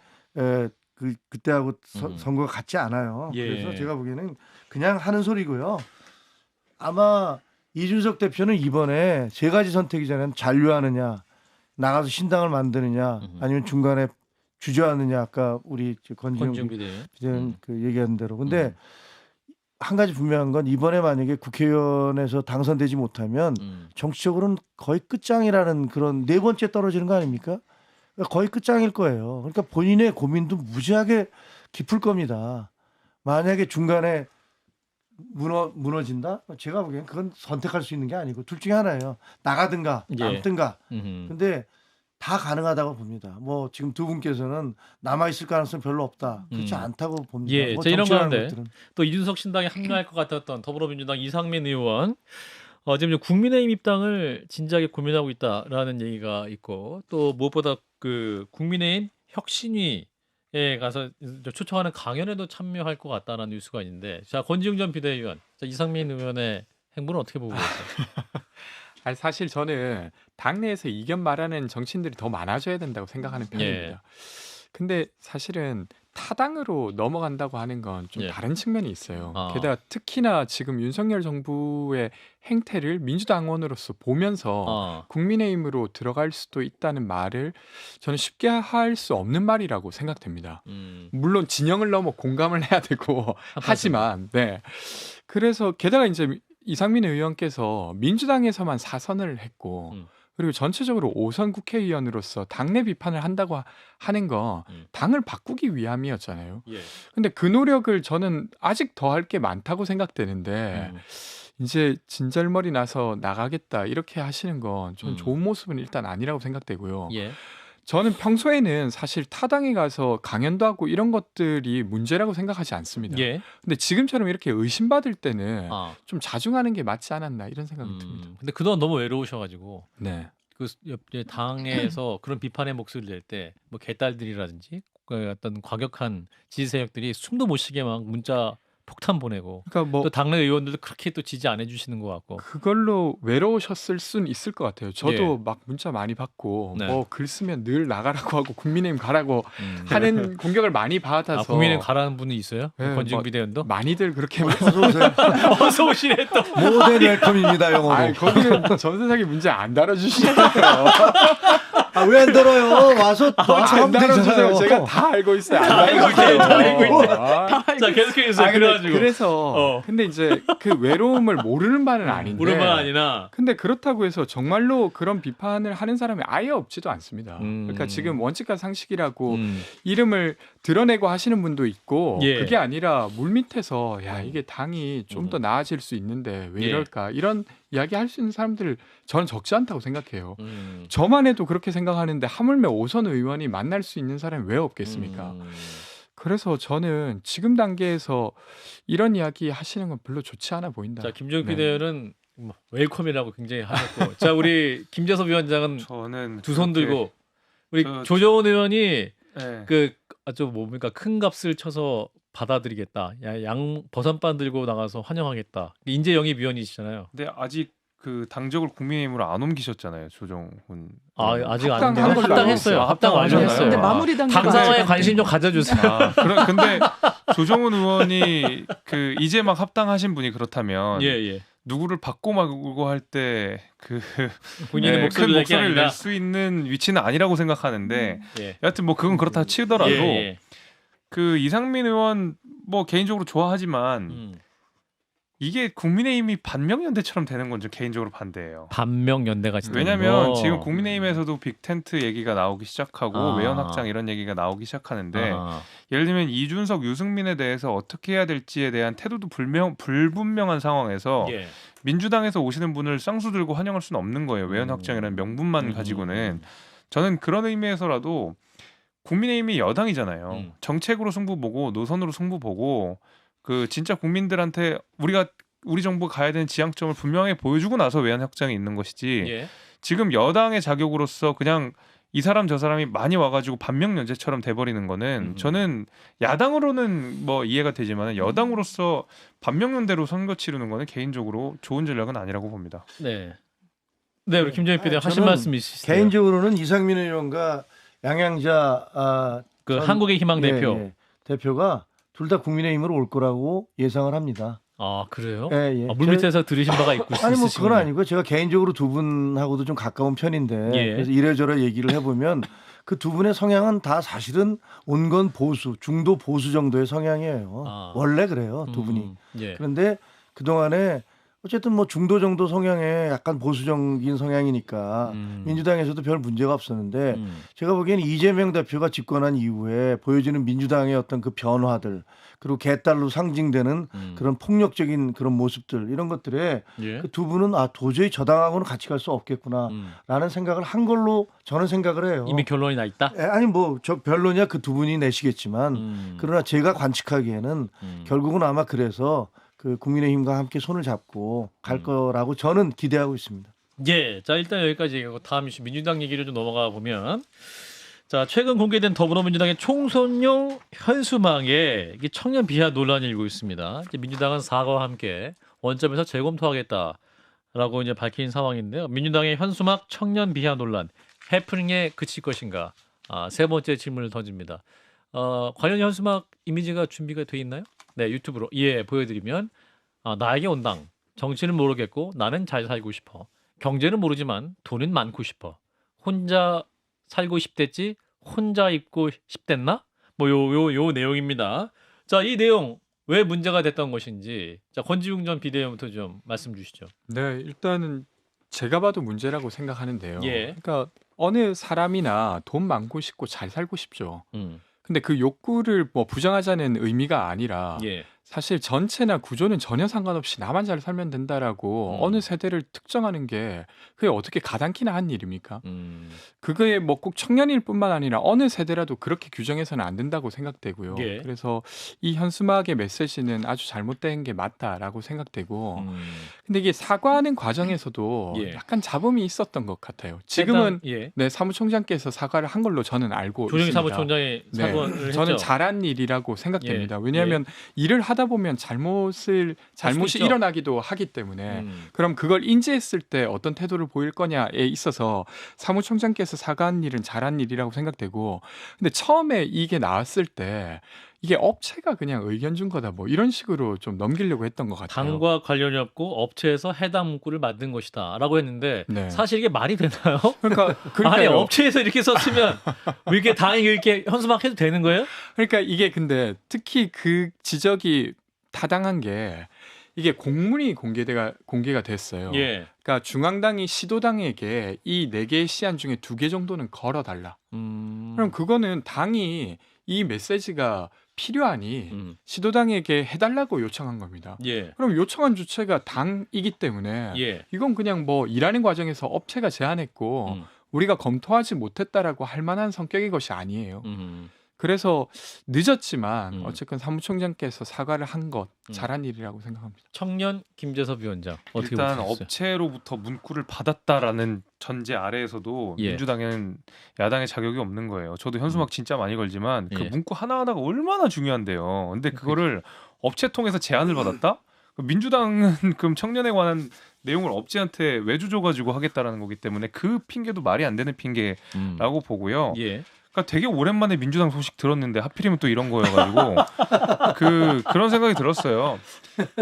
그때하고 선거가 같지 않아요. 예. 그래서 제가 보기에는 그냥 하는 소리고요. 아마 이준석 대표는 이번에 세 가지 선택이잖아요. 잔류하느냐, 나가서 신당을 만드느냐, 아니면 중간에 주저하느냐. 아까 우리 권지웅 비대위원 그 얘기한 대로. 근데 한 가지 분명한 건 이번에 만약에 국회의원에서 당선되지 못하면 정치적으로는 거의 끝장이라는 그런 네 번째 떨어지는 거 아닙니까? 거의 끝장일 거예요. 그러니까 본인의 고민도 무지하게 깊을 겁니다. 만약에 중간에 무너진다? 제가 보기엔 그건 선택할 수 있는 게 아니고 둘 중에 하나예요. 나가든가 남든가. 근데 다 가능하다고 봅니다. 뭐 지금 두 분께서는 남아있을 가능성 별로 없다. 그렇지 않다고 봅니다. 예, 뭐 자, 이런 정치라는 가운데 것들은. 또 이준석 신당에 합류할 것 같았던 더불어민주당 이상민 의원 지금 국민의힘 입당을 진지하게 고민하고 있다라는 얘기가 있고 또 무엇보다 그 국민의힘 혁신위에 가서 초청하는 강연에도 참여할 것 같다는 뉴스가 있는데 자 권지웅 전 비대위원 자, 이상민 의원의 행보는 어떻게 보고 계세요? 아니, 사실 저는 당내에서 이견 말하는 정치인들이 더 많아져야 된다고 생각하는 편입니다. 예. 근데 사실은 타당으로 넘어간다고 하는 건 좀 예. 다른 측면이 있어요. 아. 게다가 특히나 지금 윤석열 정부의 행태를 민주당원으로서 보면서 국민의힘으로 들어갈 수도 있다는 말을 저는 쉽게 할 수 없는 말이라고 생각됩니다. 물론 진영을 넘어 공감을 해야 되고 하지만 네. 그래서 게다가 이제 이상민 의원께서 민주당에서만 4선을 했고 그리고 전체적으로 5선 국회의원으로서 당내 비판을 한다고 하는 거 당을 바꾸기 위함이었잖아요. 예. 근데 그 노력을 저는 아직 더 할 게 많다고 생각되는데 이제 진절머리 나서 나가겠다 이렇게 하시는 건 좀 좋은 모습은 일단 아니라고 생각되고요. 예. 저는 평소에는 사실 타당에 가서 강연도 하고 이런 것들이 문제라고 생각하지 않습니다. 예. 근데 지금처럼 이렇게 의심받을 때는 아. 좀 자중하는 게 맞지 않았나 이런 생각이 듭니다. 근데 그동안 너무 외로우셔가지고 네. 그 당에서 그런 비판의 목소리를 낼 때 뭐 개딸들이라든지 그 어떤 과격한 지지 세력들이 숨도 못 쉬게 막 문자 폭탄 보내고 그러니까 뭐 또 당내 의원들도 그렇게 또 지지 안 해주시는 것 같고. 그걸로 외로우셨을 수는 있을 것 같아요. 저도 예. 막 문자 많이 받고 네. 뭐 글 쓰면 늘 나가라고 하고 국민의힘 가라고 하는 공격을 많이 받아서 아, 국민의힘 가라는 분이 있어요? 예, 권지웅 뭐 비대위원도? 많이들 그렇게 어서 오세요. 어서 오시네 또. 모든 웰컴입니다 영어로. 아, 거기는 전세사기 문제 안 달아주시나요? 왜 안 들어요? 와서 안 달아주세요. 되잖아요. 제가 다 알고 있어요. 안 알고 있네, 다 알고 있네. 아. 자 계속해주세요. 그래가지고 그래서 근데 이제 그 외로움을 모르는 바는 아닌데 모르는 건 아니나. 근데 그렇다고 해서 정말로 그런 비판을 하는 사람이 아예 없지도 않습니다. 음. 그러니까 지금 원칙과 상식이라고 이름을 드러내고 하시는 분도 있고 예. 그게 아니라 물밑에서 야 이게 당이 좀 더 나아질 수 있는데 왜 예. 이럴까 이런 이야기 할 수 있는 사람들 저는 적지 않다고 생각해요. 음. 저만 해도 그렇게 생각하는데 하물며 오선 의원이 만날 수 있는 사람이 왜 없겠습니까? 그래서 저는 지금 단계에서 이런 이야기 하시는 건 별로 좋지 않아 보인다. 자 김종국 네. 비대위원은 뭐 웰컴이라고 굉장히 하셨고, 자 우리 김재섭 위원장은 저는 두 손 그렇게- 들고 우리 저- 조정원 의원이 네. 그좀 뭡니까 큰 값을 쳐서 받아들이겠다. 양 버선반 들고 나가서 환영하겠다. 인재 영입 위원이시잖아요. 근데 아직 그 당적을 국민의힘으로 안 옮기셨잖아요, 조정훈. 아 아직 안 합당한 걸로 합당했어요. 알고 합당 있어요. 완료했어요. 근데 아. 마무리 단계가 당사에 아직 안 관심 좀 돼요. 가져주세요. 근데 조정훈 의원이 그 이제 막 합당하신 분이 그렇다면 예. 누구를 받고 말고 할 때 그 본인의 큰 목소리를 낼게 목소리를 아니라. 낼 수 있는 위치는 아니라고 생각하는데 예. 여하튼 뭐 그건 그렇다 치더라도 예. 그 이상민 의원 뭐 개인적으로 좋아하지만 음. 이게 국민의힘이 반명연대처럼 되는 건 좀 개인적으로 반대예요. 반명 연대가 진짜. 왜냐하면 지금 국민의힘에서도 빅텐트 얘기가 나오기 시작하고 아. 외연 확장 이런 얘기가 나오기 시작하는데 아. 예를 들면 이준석, 유승민에 대해서 어떻게 해야 될지에 대한 태도도 불분명한 상황에서 예. 민주당에서 오시는 분을 쌍수 들고 환영할 수는 없는 거예요. 외연 확장이라는 명분만 가지고는. 저는 그런 의미에서라도 국민의힘이 여당이잖아요. 정책으로 승부 보고 노선으로 승부 보고 그 진짜 국민들한테 우리 정부 가야 되는 지향점을 분명히 보여주고 나서 외연 확장이 있는 것이지 예. 지금 여당의 자격으로서 그냥 이 사람 저 사람이 많이 와가지고 반명연대처럼 돼버리는 거는 저는 야당으로는 뭐 이해가 되지만 여당으로서 반명연대로 선거 치르는 거는 개인적으로 좋은 전략은 아니라고 봅니다. 네. 네, 우리 김정희 PD 하신 저는 말씀 있으시죠? 개인적으로는 이상민 의원과 양양자 그 전- 한국의 희망 예, 대표. 예, 대표가 둘 다 국민의힘으로 올 거라고 예상을 합니다. 아 그래요? 예, 예. 물밑에서 들으신 바가 있고 아니 뭐 있으시군요. 그건 아니고 제가 개인적으로 두 분하고도 좀 가까운 편인데 예. 그래서 이래저래 얘기를 해보면 그 두 분의 성향은 다 사실은 온건 보수, 중도 보수 정도의 성향이에요. 아. 원래 그래요 두 분이. 예. 그런데 그 동안에 어쨌든 뭐 중도 정도 성향의 약간 보수적인 성향이니까 민주당에서도 별 문제가 없었는데 제가 보기에는 이재명 대표가 집권한 이후에 보여지는 민주당의 어떤 그 변화들 그리고 개딸로 상징되는 그런 폭력적인 그런 모습들 이런 것들에 예. 그 두 분은 도저히 저당하고는 같이 갈 수 없겠구나라는 생각을 한 걸로 저는 생각을 해요. 이미 결론이 나 있다. 아니 뭐 저 별로냐 그 두 분이 내시겠지만 그러나 제가 관측하기에는 결국은 아마 그래서 그 국민의힘과 함께 손을 잡고 갈 거라고 저는 기대하고 있습니다. 예, 자 일단 여기까지 얘기하고 다음 이슈 민주당 얘기를 좀 넘어가 보면, 자 최근 공개된 더불어민주당의 총선용 현수막에 이게 청년 비하 논란이 일고 있습니다. 이제 민주당은 사과와 함께 원점에서 재검토하겠다라고 이제 밝힌 상황인데요. 민주당의 현수막 청년 비하 논란 해프닝에 그칠 것인가? 세 번째 질문을 던집니다. 관련 현수막 이미지가 준비가 돼 있나요? 네, 유튜브로 보여드리면 나에게 온 당 정치는 모르겠고 나는 잘 살고 싶어. 경제는 모르지만 돈은 많고 싶어. 혼자 살고 싶댔지 혼자 입고 싶댔나? 뭐 요 내용입니다. 자, 이 내용 왜 문제가 됐던 것인지 자 권지웅 전 비대위원부터 좀 말씀 주시죠. 네, 일단은 제가 봐도 문제라고 생각하는데요. 예. 그러니까 어느 사람이나 돈 많고 싶고 잘 살고 싶죠. 음. 근데 그 욕구를 뭐 부정하자는 의미가 아니라 예. 사실 전체나 구조는 전혀 상관없이 나만 잘 살면 된다라고 어느 세대를 특정하는 게 그게 어떻게 가당키나 한 일입니까? 그게 뭐 꼭 청년일 뿐만 아니라 어느 세대라도 그렇게 규정해서는 안 된다고 생각되고요. 예. 그래서 이 현수막의 메시지는 아주 잘못된 게 맞다라고 생각되고 근데 이게 사과하는 과정에서도 예. 약간 잡음이 있었던 것 같아요. 지금은 예. 네, 사무총장께서 사과를 한 걸로 저는 알고 조정희 있습니다. 사무총장이 사과를 했죠. 저는 잘한 일이라고 생각됩니다. 예. 왜냐하면 일을 하다 보면 잘못이 있죠. 일어나기도 하기 때문에 음. 그럼 그걸 인지했을 때 어떤 태도를 보일 거냐에 있어서 사무총장께서 사과한 일은 잘한 일이라고 생각되고 근데 처음에 이게 나왔을 때 이게 업체가 그냥 의견 준 거다 뭐 이런 식으로 좀 넘기려고 했던 것 같아요. 당과 관련이 없고 업체에서 해당 문구를 만든 것이다라고 했는데 네. 사실 이게 말이 되나요? 그러니까 아니 그러니까요. 업체에서 이렇게 썼으면 왜 이렇게 당이 이렇게 현수막 해도 되는 거예요? 그러니까 이게 근데 특히 그 지적이 타당한 게 이게 공문이 공개가 됐어요. 예. 그러니까 중앙당이 시도당에게 이 4개의 시안 중에 2개 정도는 걸어달라. 그럼 그거는 당이 이 메시지가 필요하니 시도당에게 해달라고 요청한 겁니다. 예. 그럼 요청한 주체가 당이기 때문에 예. 이건 그냥 뭐 일하는 과정에서 업체가 제안했고 우리가 검토하지 못했다라고 할 만한 성격의 것이 아니에요. 그래서 늦었지만 어쨌건 사무총장께서 사과를 한 것 잘한 일이라고 생각합니다. 청년 김재섭 위원장 어떻게 일단 보셨어요? 업체로부터 문구를 받았다라는 전제 아래에서도 예. 민주당은 야당의 자격이 없는 거예요. 저도 현수막 진짜 많이 걸지만 그 예. 문구 하나하나가 얼마나 중요한데요. 근데 그거를 업체 통해서 제안을 받았다? 민주당은 그럼 청년에 관한 내용을 업체한테 외주 줘가지고 하겠다라는 거기 때문에 그 핑계도 말이 안 되는 핑계라고 보고요. 예. 그러니까 되게 오랜만에 민주당 소식 들었는데 하필이면 또 이런 거여가지고 그런 생각이 들었어요.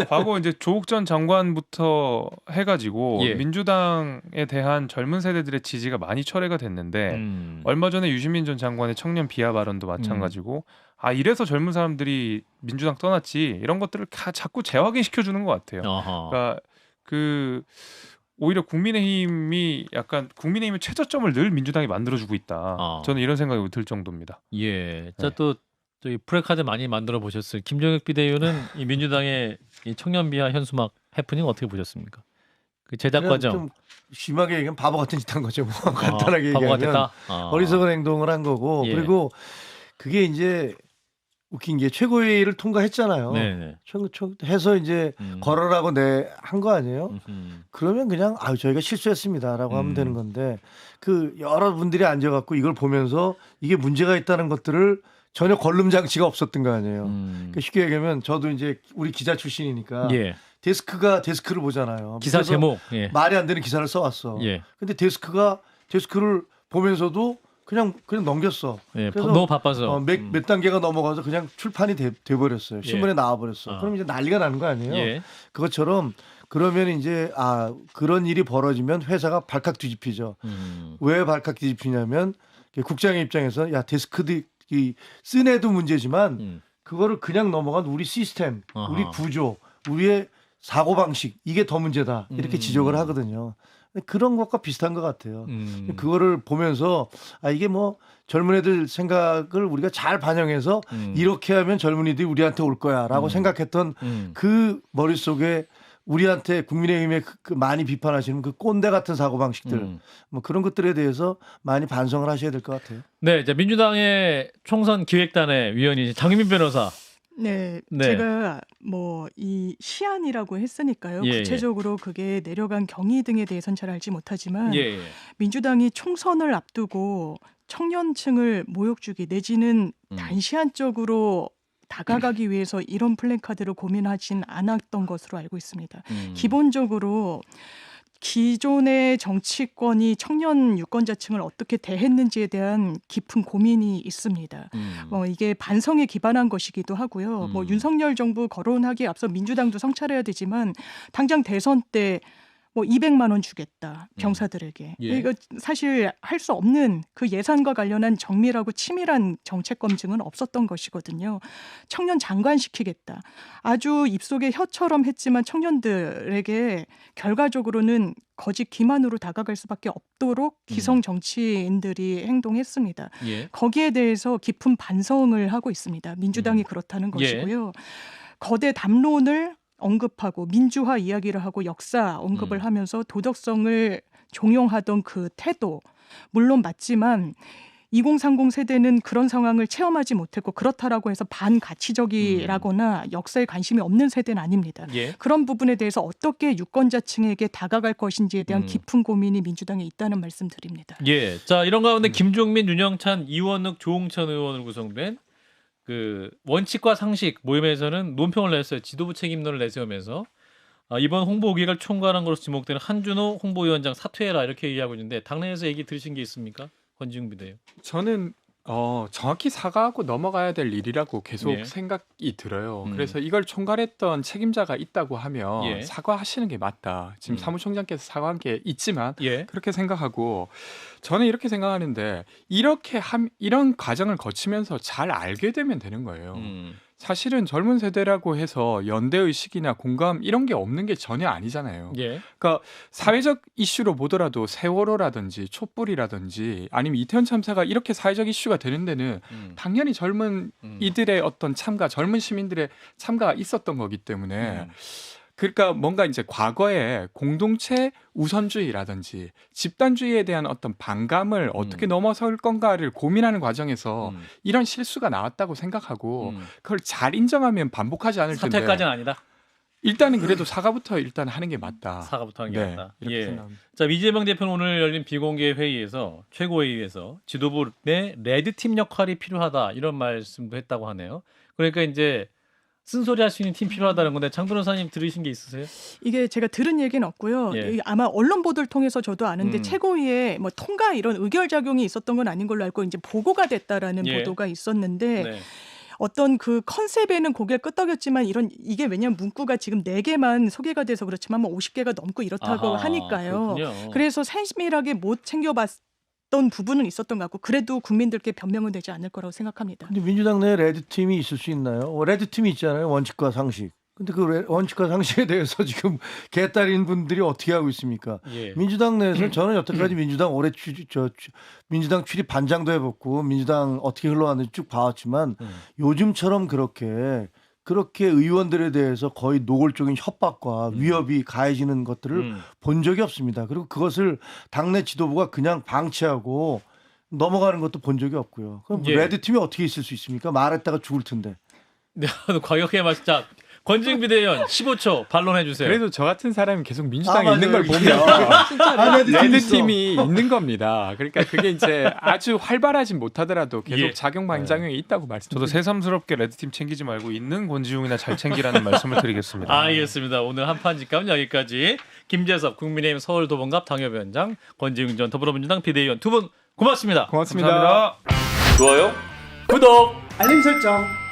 과거 이제 조국 전 장관부터 해가지고 예. 민주당에 대한 젊은 세대들의 지지가 많이 철회가 됐는데 얼마 전에 유시민 전 장관의 청년 비하 발언도 마찬가지고 아 이래서 젊은 사람들이 민주당 떠났지 이런 것들을 자꾸 재확인시켜 주는 것 같아요. 어허. 그러니까 오히려 국민의힘이 약간 국민의힘의 최저점을 늘 민주당이 만들어주고 있다. 저는 이런 생각이 들 정도입니다. 예. 자, 네. 또 저희 프레카드 많이 만들어 보셨을 김종혁 비대위원은 이 민주당의 이 청년 비하 현수막 해프닝 어떻게 보셨습니까? 그 제작 그냥 과정. 좀 심하게 얘기하면 바보 같은 짓 한 거죠. 뭐 간단하게 바보가 얘기하면 됐다. 어리석은 행동을 한 거고 예. 그리고 그게 이제 웃긴 게 최고위를 통과했잖아요. 네네. 해서 이제 걸어라고 한 거 아니에요? 음흠. 그러면 그냥 저희가 실수했습니다라고 하면 되는 건데 그 여러분들이 앉아갖고 이걸 보면서 이게 문제가 있다는 것들을 전혀 걸름 장치가 없었던 거 아니에요. 그러니까 쉽게 얘기하면 저도 이제 우리 기자 출신이니까 예. 데스크를 보잖아요. 기사 그래서 제목. 예. 말이 안 되는 기사를 써왔어. 예. 근데 데스크를 보면서도 그냥 넘겼어. 예. 그래서 너무 바빠서. 몇 단계가 넘어가서 그냥 출판이 돼버렸어요. 신문에 나와버렸어. 그럼 이제 난리가 나는 거 아니에요? 예. 그것처럼 그러면 이제 그런 일이 벌어지면 회사가 발칵 뒤집히죠. 왜 발칵 뒤집히냐면 국장의 입장에서 야 데스크들이 쓴 애도 문제지만 그거를 그냥 넘어간 우리 시스템, 우리 구조, 우리의 사고 방식 이게 더 문제다 이렇게 지적을 하거든요. 그런 것과 비슷한 것 같아요. 그거를 보면서 이게 뭐 젊은 애들 생각을 우리가 잘 반영해서 이렇게 하면 젊은이들이 우리한테 올 거야라고 생각했던 그 머릿속에 우리한테 국민의힘에 그 많이 비판하시는 그 꼰대 같은 사고 방식들 뭐 그런 것들에 대해서 많이 반성을 하셔야 될 것 같아요. 네, 이제 민주당의 총선 기획단의 위원이 장민민 변호사. 네, 네. 제가 뭐 이 시안이라고 했으니까요. 예, 구체적으로 그게 내려간 경위 등에 대해서는 잘 알지 못하지만 예. 민주당이 총선을 앞두고 청년층을 모욕 주기 내지는 단시한적으로 다가가기 위해서 이런 플래카드를 고민하진 않았던 것으로 알고 있습니다. 기본적으로 기존의 정치권이 청년 유권자층을 어떻게 대했는지에 대한 깊은 고민이 있습니다. 이게 반성에 기반한 것이기도 하고요. 뭐 윤석열 정부 거론하기에 앞서 민주당도 성찰해야 되지만 당장 대선 때 뭐 200만 원 주겠다 병사들에게. 예. 이거 사실 할 수 없는 그 예산과 관련한 정밀하고 치밀한 정책 검증은 없었던 것이거든요. 청년 장관시키겠다. 아주 입속에 혀처럼 했지만 청년들에게 결과적으로는 거짓 기만으로 다가갈 수밖에 없도록 기성 정치인들이 행동했습니다. 예. 거기에 대해서 깊은 반성을 하고 있습니다. 민주당이 그렇다는 것이고요. 거대 담론을 언급하고 민주화 이야기를 하고 역사 언급을 하면서 도덕성을 종용하던 그 태도 물론 맞지만 2030 세대는 그런 상황을 체험하지 못했고 그렇다라고 해서 반가치적이라거나 역사에 관심이 없는 세대는 아닙니다. 예. 그런 부분에 대해서 어떻게 유권자층에게 다가갈 것인지에 대한 깊은 고민이 민주당에 있다는 말씀드립니다. 예. 자, 이런 가운데 김종민, 윤영찬, 이원욱, 조홍천 의원으로 구성된 그 원칙과 상식 모임에서는 논평을 냈어요. 지도부 책임론을 내세우면서 이번 홍보기획을 총괄한 것으로 지목되는 한준호 홍보위원장 사퇴해라 이렇게 얘기하고 있는데 당내에서 얘기 들으신 게 있습니까? 권지웅 비대요. 저는 정확히 사과하고 넘어가야 될 일이라고 계속 예. 생각이 들어요. 그래서 이걸 총괄했던 책임자가 있다고 하면 예. 사과하시는 게 맞다. 지금 사무총장께서 사과한 게 있지만 예. 그렇게 생각하고 저는 이렇게 생각하는데 이런 과정을 거치면서 잘 알게 되면 되는 거예요. 사실은 젊은 세대라고 해서 연대의식이나 공감 이런 게 없는 게 전혀 아니잖아요. 예. 그러니까 사회적 이슈로 보더라도 세월호라든지 촛불이라든지 아니면 이태원 참사가 이렇게 사회적 이슈가 되는 데는 당연히 젊은 이들의 어떤 참가, 젊은 시민들의 참가가 있었던 거기 때문에 그러니까 뭔가 이제 과거에 공동체 우선주의라든지 집단주의에 대한 어떤 반감을 어떻게 넘어설 건가를 고민하는 과정에서 이런 실수가 나왔다고 생각하고 그걸 잘 인정하면 반복하지 않을 텐데 사퇴까지는 아니다. 일단은 그래도 사과부터 일단 하는 게 맞다. 사과부터 하는 게 네, 맞다. 이렇게 예. 생각합니다. 자, 이재명 대표는 오늘 열린 비공개 회의에서 최고회의에서 지도부 내 레드팀 역할이 필요하다 이런 말씀도 했다고 하네요. 그러니까 이제 쓴소리 할 수 있는 팀 필요하다는 건데 장 변호사님 들으신 게 있으세요? 이게 제가 들은 얘기는 없고요. 예. 이게 아마 언론 보도를 통해서 저도 아는데 최고위에 뭐 통과 이런 의결작용이 있었던 건 아닌 걸로 알고 이제 보고가 됐다라는 예. 보도가 있었는데 네. 어떤 그 컨셉에는 고개를 끄덕였지만 이게 왜냐면 문구가 지금 4개만 소개가 돼서 그렇지만 뭐 50개가 넘고 이렇다고 아하, 하니까요. 그렇군요. 그래서 세밀하게 못 챙겨봤던 부분은 있었던 것 같고 그래도 국민들께 변명은 되지 않을 거라고 생각합니다. 근데 민주당 내에 레드팀이 있을 수 있나요? 레드팀이 있잖아요. 원칙과 상식. 근데 그 원칙과 상식에 대해서 지금 개딸인 분들이 어떻게 하고 있습니까? 예. 민주당 내에서 저는 여태까지 민주당 민주당 출입 반장도 해봤고 민주당 어떻게 흘러왔는지 쭉 봐왔지만 요즘처럼 그렇게 의원들에 대해서 거의 노골적인 협박과 위협이 가해지는 것들을 본 적이 없습니다. 그리고 그것을 당내 지도부가 그냥 방치하고 넘어가는 것도 본 적이 없고요. 그럼 예. 레드팀이 어떻게 있을 수 있습니까? 말했다가 죽을 텐데. 네, 과격하게 말씀. 자, 권지웅 비대위원 15초 반론해 주세요. 그래도 저 같은 사람이 계속 민주당에 맞아요. 있는 걸 보면 레드팀이 있는 겁니다. 그러니까 그게 이제 아주 활발하진 못하더라도 계속 예. 작용 반작용이 있다고 저도 말씀드립니다. 새삼스럽게 레드팀 챙기지 말고 있는 권지웅이나 잘 챙기라는 말씀을 드리겠습니다. 알겠습니다. 오늘 한판 직감은 여기까지. 김재섭 국민의힘 서울도봉갑 당협위원장, 권지웅 전 더불어민주당 비대위원 두 분 고맙습니다. 고맙습니다. 감사합니다. 좋아요, 구독. 알림 설정.